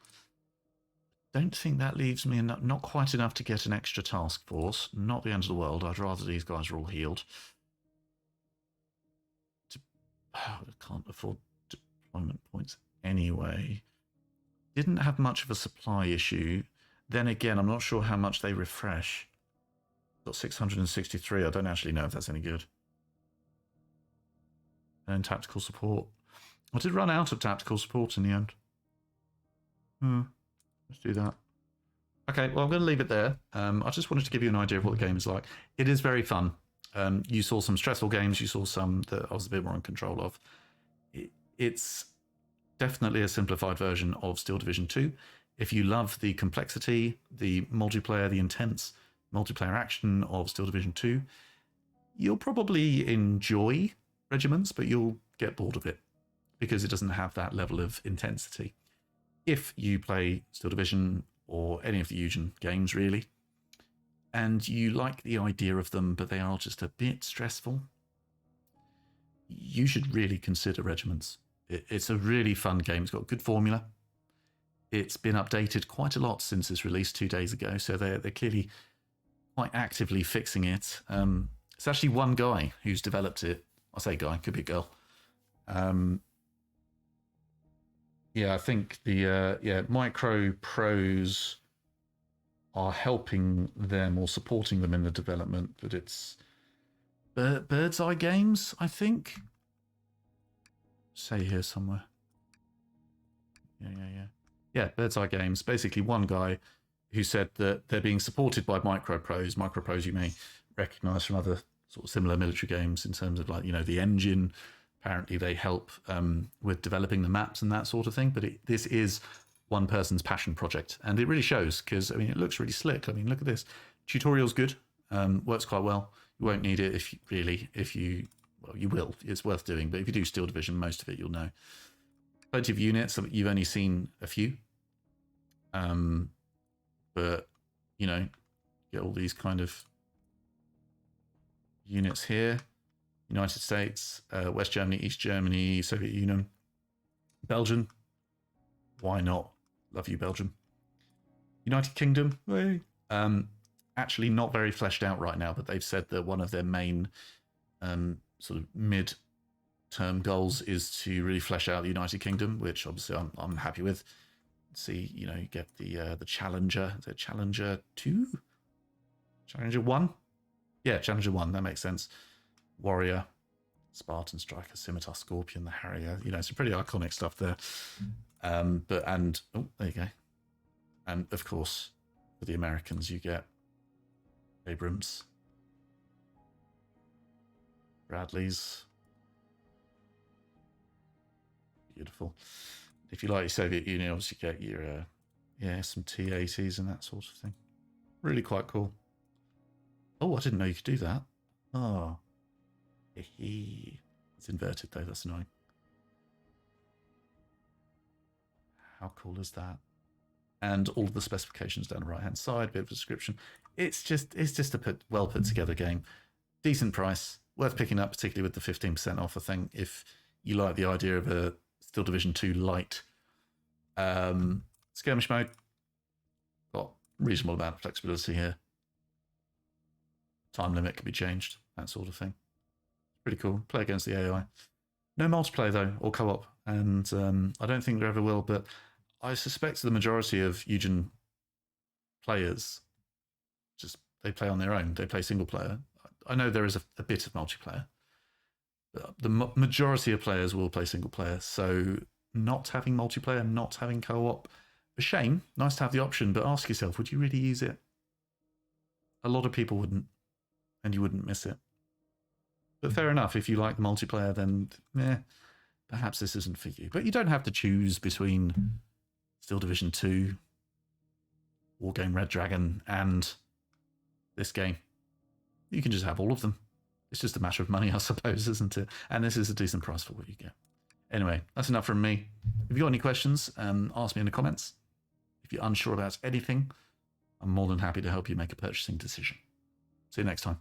Don't think that leaves me enough, not quite enough to get an extra task force. Not the end of the world. I'd rather these guys are all healed. I can't afford deployment points anyway. Didn't have much of a supply issue. Then again, I'm not sure how much they refresh. Got 663. I don't actually know if that's any good. And tactical support. I did run out of tactical support in the end. Let's do that. Okay, well, I'm going to leave it there. I just wanted to give you an idea of what the game is like. It is very fun. You saw some stressful games. You saw some that I was a bit more in control of. It's definitely a simplified version of Steel Division 2. If you love the complexity, the multiplayer, the intense multiplayer action of Steel Division 2, you'll probably enjoy Regiments, but you'll get bored of it because it doesn't have that level of intensity. If you play Steel Division or any of the Eugen games, really, and you like the idea of them, but they are just a bit stressful, you should really consider Regiments. It's a really fun game. It's got a good formula. It's been updated quite a lot since its release 2 days ago, so they're clearly quite actively fixing it. It's actually one guy who's developed it. I say guy, could be a girl. Yeah, I think the Micro Pros are helping them or supporting them in the development, but it's Bird's Eye Games, I think. Say here somewhere. Yeah, Bird's Eye Games. Basically, one guy who said that they're being supported by Micro Pros. Micro Pros you may recognise from other sort of similar military games in terms of, like, you know, the engine. Apparently they help with developing the maps and that sort of thing. But this is one person's passion project. And it really shows because, I mean, it looks really slick. I mean, look at this. Tutorial's good. Works quite well. You won't need it well, you will. It's worth doing. But if you do Steel Division, most of it you'll know. Plenty of units. You've only seen a few. But, you know, get all these kind of units here. United States, West Germany, East Germany, Soviet Union, Belgium. Why not? Love you, Belgium. United Kingdom. Actually not very fleshed out right now, but they've said that one of their main sort of mid-term goals is to really flesh out the United Kingdom, which obviously I'm happy with. See, you know, you get the Challenger, the Challenger 2? Challenger 1? Yeah, Challenger 1, that makes sense. Warrior, Spartan Striker, Scimitar, Scorpion, the Harrier. You know, some pretty iconic stuff there. Oh, there you go. And of course, for the Americans, you get Abrams, Bradleys. Beautiful. If you like your Soviet Union, obviously you get your some T-80s and that sort of thing. Really quite cool. Oh, I didn't know you could do that. Oh. It's inverted though, that's annoying. How cool is that? And all of the specifications down the right hand side, bit of a description. It's just a well put together game. Decent price, worth picking up, particularly with the 15% off, I think, if you like the idea of a Steel Division 2 light. Skirmish mode, got reasonable amount of flexibility here. Time limit can be changed, that sort of thing. Pretty cool. Play against the AI. No multiplayer though, or co-op, and I don't think there ever will, but I suspect the majority of Eugen players they play on their own. They play single player. I know there is a bit of multiplayer, but the majority of players will play single player. So not having multiplayer, not having co-op, a shame. Nice to have the option, but ask yourself, would you really use it? A lot of people wouldn't, and you wouldn't miss it. But fair enough, if you like the multiplayer, then perhaps this isn't for you. But you don't have to choose between Steel Division 2, Wargame Red Dragon, and this game. You can just have all of them. It's just a matter of money, I suppose, isn't it? And this is a decent price for what you get. Anyway, that's enough from me. If you've got any questions, ask me in the comments. If you're unsure about anything, I'm more than happy to help you make a purchasing decision. See you next time.